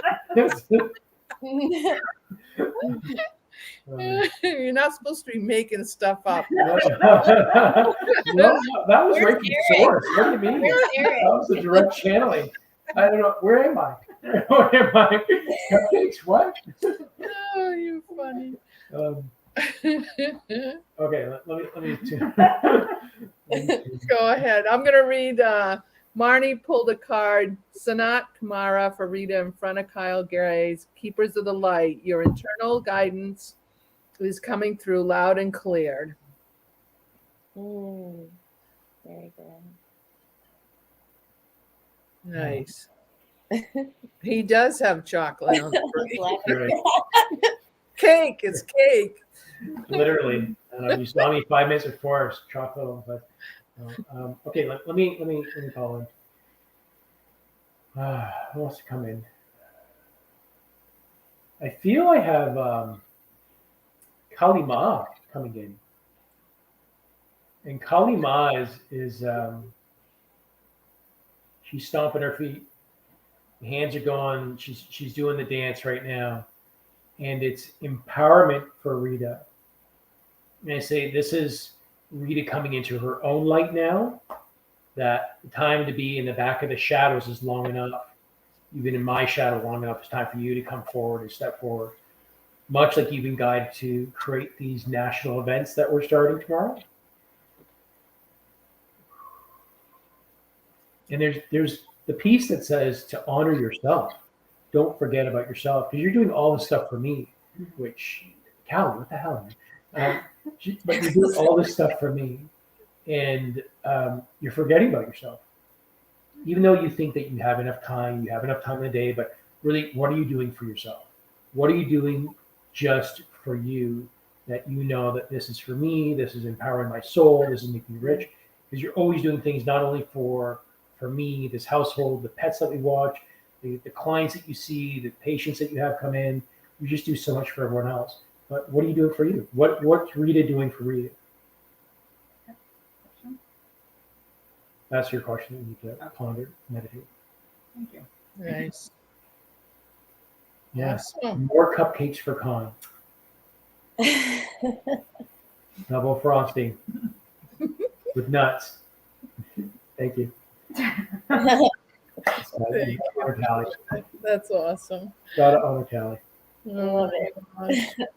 You're not supposed to be making stuff up. No, that was right from the source. What do you mean? That was a direct channeling. I don't know. Where am I? Where am I? Cupcakes? What? Oh, you're funny. Okay, let me Go ahead. I'm going to read. Marnie pulled a card. Sanat Kumara for Rita in front of Kyle Gray's Keepers of the Light. Your internal guidance So he's coming through loud and clear. Very good. Nice. He does have chocolate on the brain. Right. Cake. It's cake. Literally. You saw me 5 minutes before, it's chocolate. But okay, let me call in. Who wants to come in? I feel I have Kali Ma coming in, and Kali Ma is she's stomping her feet, hands are going. She's doing the dance right now, and it's empowerment for Rita. And I say this is Rita coming into her own light now. That the time to be in the back of the shadows is long enough. You've been in my shadow long enough. It's time for you to come forward and step forward. Much like you've been guided to create these national events that we're starting tomorrow. And there's the piece that says to honor yourself. Don't forget about yourself, because you're doing all this stuff for me, which, Callie, what the hell? But you're doing all this stuff for me, and you're forgetting about yourself. Even though you think that you have enough time in the day, but really, what are you doing for yourself? What are you doing just for you, that you know that this is for me, this is empowering my soul, this is making me rich? Because you're always doing things not only for me, this household, the pets that we watch, the clients that you see, the patients that you have come in. You just do so much for everyone else. But what are you doing for you? What's Rita doing for Rita? That's your question that you need to ponder, meditate. Thank you. Nice. Yes. Awesome. More cupcakes for Con. Double frosting with nuts. Thank you. Thank Honor Callie. That's awesome. Gotta honor Callie. Love it.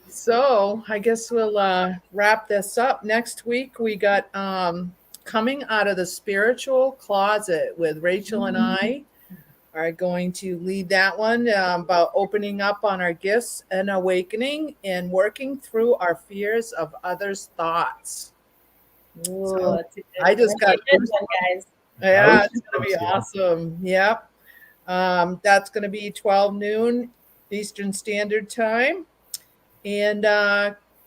So I guess we'll wrap this up. Next week we got Coming Out of the Spiritual Closet with Rachel and I are going to lead that one about opening up on our gifts and awakening and working through our fears of others' thoughts. Ooh, So that's a good, I just got good one, guys. yeah, it's gonna be awesome. Yep. That's gonna be 12 noon Eastern Standard Time. And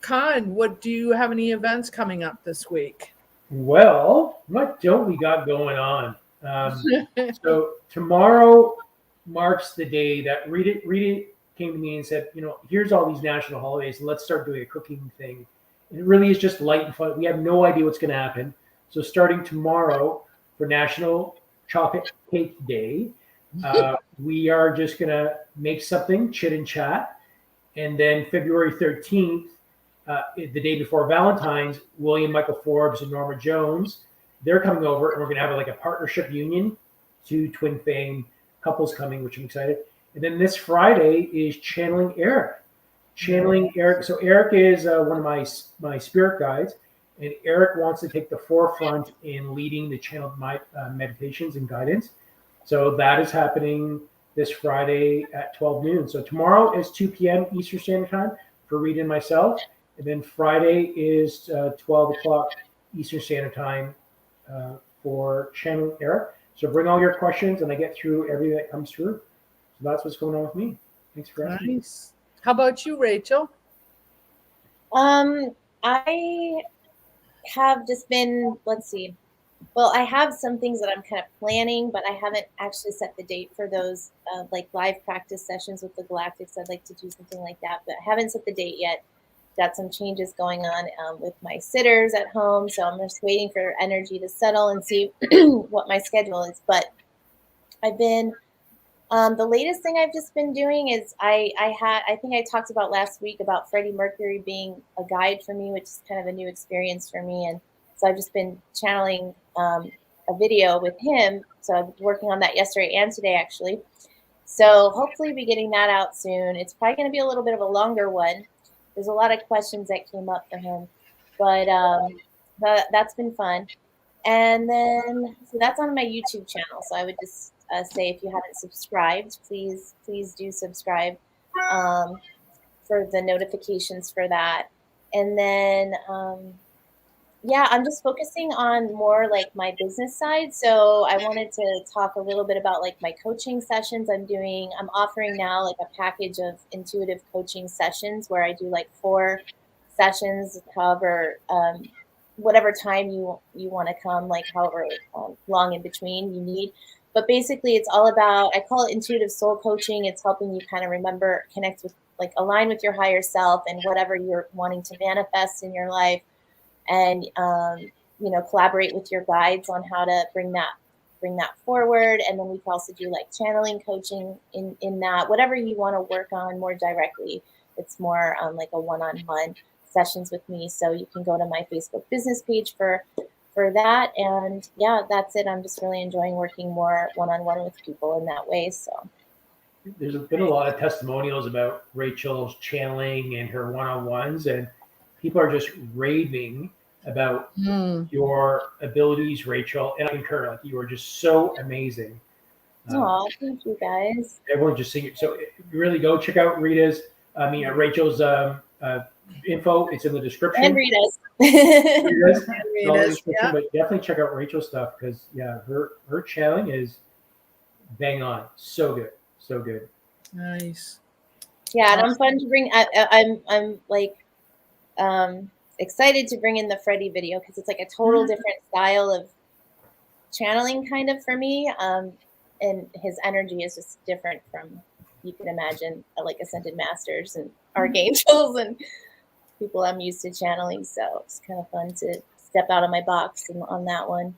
Con, what do you have any events coming up this week? Well, what don't we got going on? So tomorrow marks the day that Rita came to me and said, here's all these national holidays, and let's start doing a cooking thing. And it really is just light and fun. We have no idea what's going to happen. So starting tomorrow for National Chocolate Cake Day, we are just going to make something, chit and chat. And then February 13th, the day before Valentine's, William Michael Forbes and Norma Jones, they're coming over, and we're going to have like a partnership union, 2 twin fame couples coming, which I'm excited. And then this Friday is Channeling Eric. So Eric is one of my spirit guides, and Eric wants to take the forefront in leading the channeled meditations and guidance. So that is happening this Friday at 12 noon. So tomorrow is 2 p.m. Eastern Standard Time for Rita and myself. And then Friday is 12 o'clock Eastern Standard Time for Channeling Eric. So bring all your questions, and I get through everything that comes through. So that's what's going on with me. Thanks for asking. Nice. How about you, Rachel? I have just been, let's see. Well, I have some things that I'm kind of planning, but I haven't actually set the date for those like live practice sessions with the Galactics. I'd like to do something like that, but I haven't set the date yet. Got some changes going on with my sitters at home, so I'm just waiting for energy to settle and see what my schedule is. But I've been the latest thing I've just been doing is I think I talked about last week about Freddie Mercury being a guide for me, which is kind of a new experience for me. And so I've just been channeling a video with him. So I'm working on that yesterday and today, actually. So hopefully be getting that out soon. It's probably going to be a little bit of a longer one. There's a lot of questions that came up for him, but that's been fun. And then, so that's on my YouTube channel. So I would just say, if you haven't subscribed, please do subscribe. for the notifications for that. And then, yeah, I'm just focusing on more like my business side. So I wanted to talk a little bit about like my coaching sessions I'm offering now like a package of intuitive coaching sessions where I do like 4 sessions, however, whatever time you want to come, like however long in between you need. But basically it's all about, I call it intuitive soul coaching. It's helping you kind of remember, connect with, like align with your higher self and whatever you're wanting to manifest in your life. And you know, collaborate with your guides on how to bring that forward. And then we can also do like channeling coaching in that, whatever you want to work on more directly. It's more like a one-on-one sessions with me. So you can go to my Facebook business page for that. And yeah, that's it. I'm just really enjoying working more one-on-one with people in that way. So There's been a lot of testimonials about Rachel's channeling and her one-on-ones, and people are just raving about your abilities, Rachel. And I concur, like you are just so amazing. oh, thank you guys. Everyone just sing it. So really go check out Rachel's info. It's in the description. And Rita's. Rita's, it's all in the Rita's, description, yeah. but definitely check out Rachel's stuff because yeah, her channeling is bang on. So good. So good. Nice. Yeah, and I'm fun to bring. I'm like excited to bring in the Freddie video because it's like a total different style of channeling, kind of for me. And his energy is just different from, you can imagine, like ascended masters and archangels and people I'm used to channeling. So it's kind of fun to step out of my box on that one.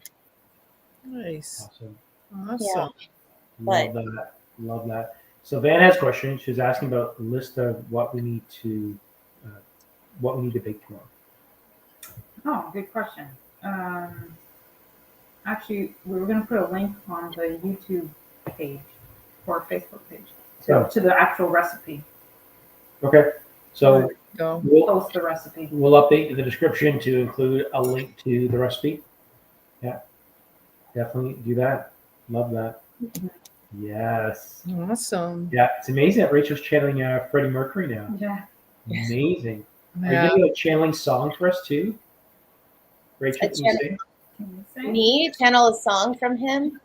Nice. Awesome. Yeah. Love that. Love that. So Van has a question. She's asking about the list of what we need to bake tomorrow. Oh, good question. Actually, we were going to put a link on the YouTube page or Facebook page to the actual recipe. Okay. So Go. Post the recipe. we'll update the description to include a link to the recipe. Yeah. Definitely do that. Love that. Yes. Awesome. Yeah, it's amazing that Rachel's channeling Freddie Mercury now. Yeah. Amazing. Are Yeah. you doing a channeling song for us too? Rachel, can you sing? Can you say? Me channel a song from him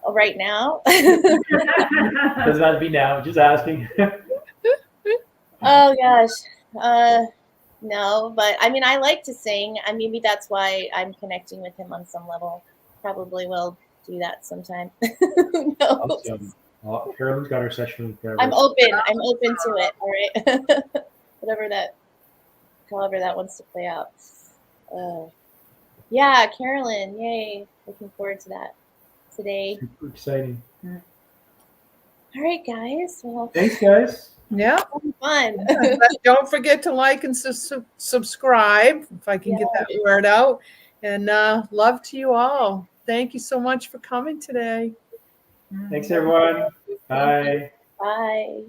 right now. Doesn't have to be now. Just asking. Oh gosh. No, but I mean, I like to sing. I maybe that's why I'm connecting with him on some level. Probably will do that sometime. No. Awesome. Well, Carolyn's got her session with I'm open. I'm open to it. All right. However that wants to play out. Yeah, Carolyn. Yay. Looking forward to that today. Super exciting. All right, guys. Well, Thanks, guys. Yeah. fun. Don't forget to like and subscribe if I can get that word out. And love to you all. Thank you so much for coming today. Thanks, everyone. Bye. Bye.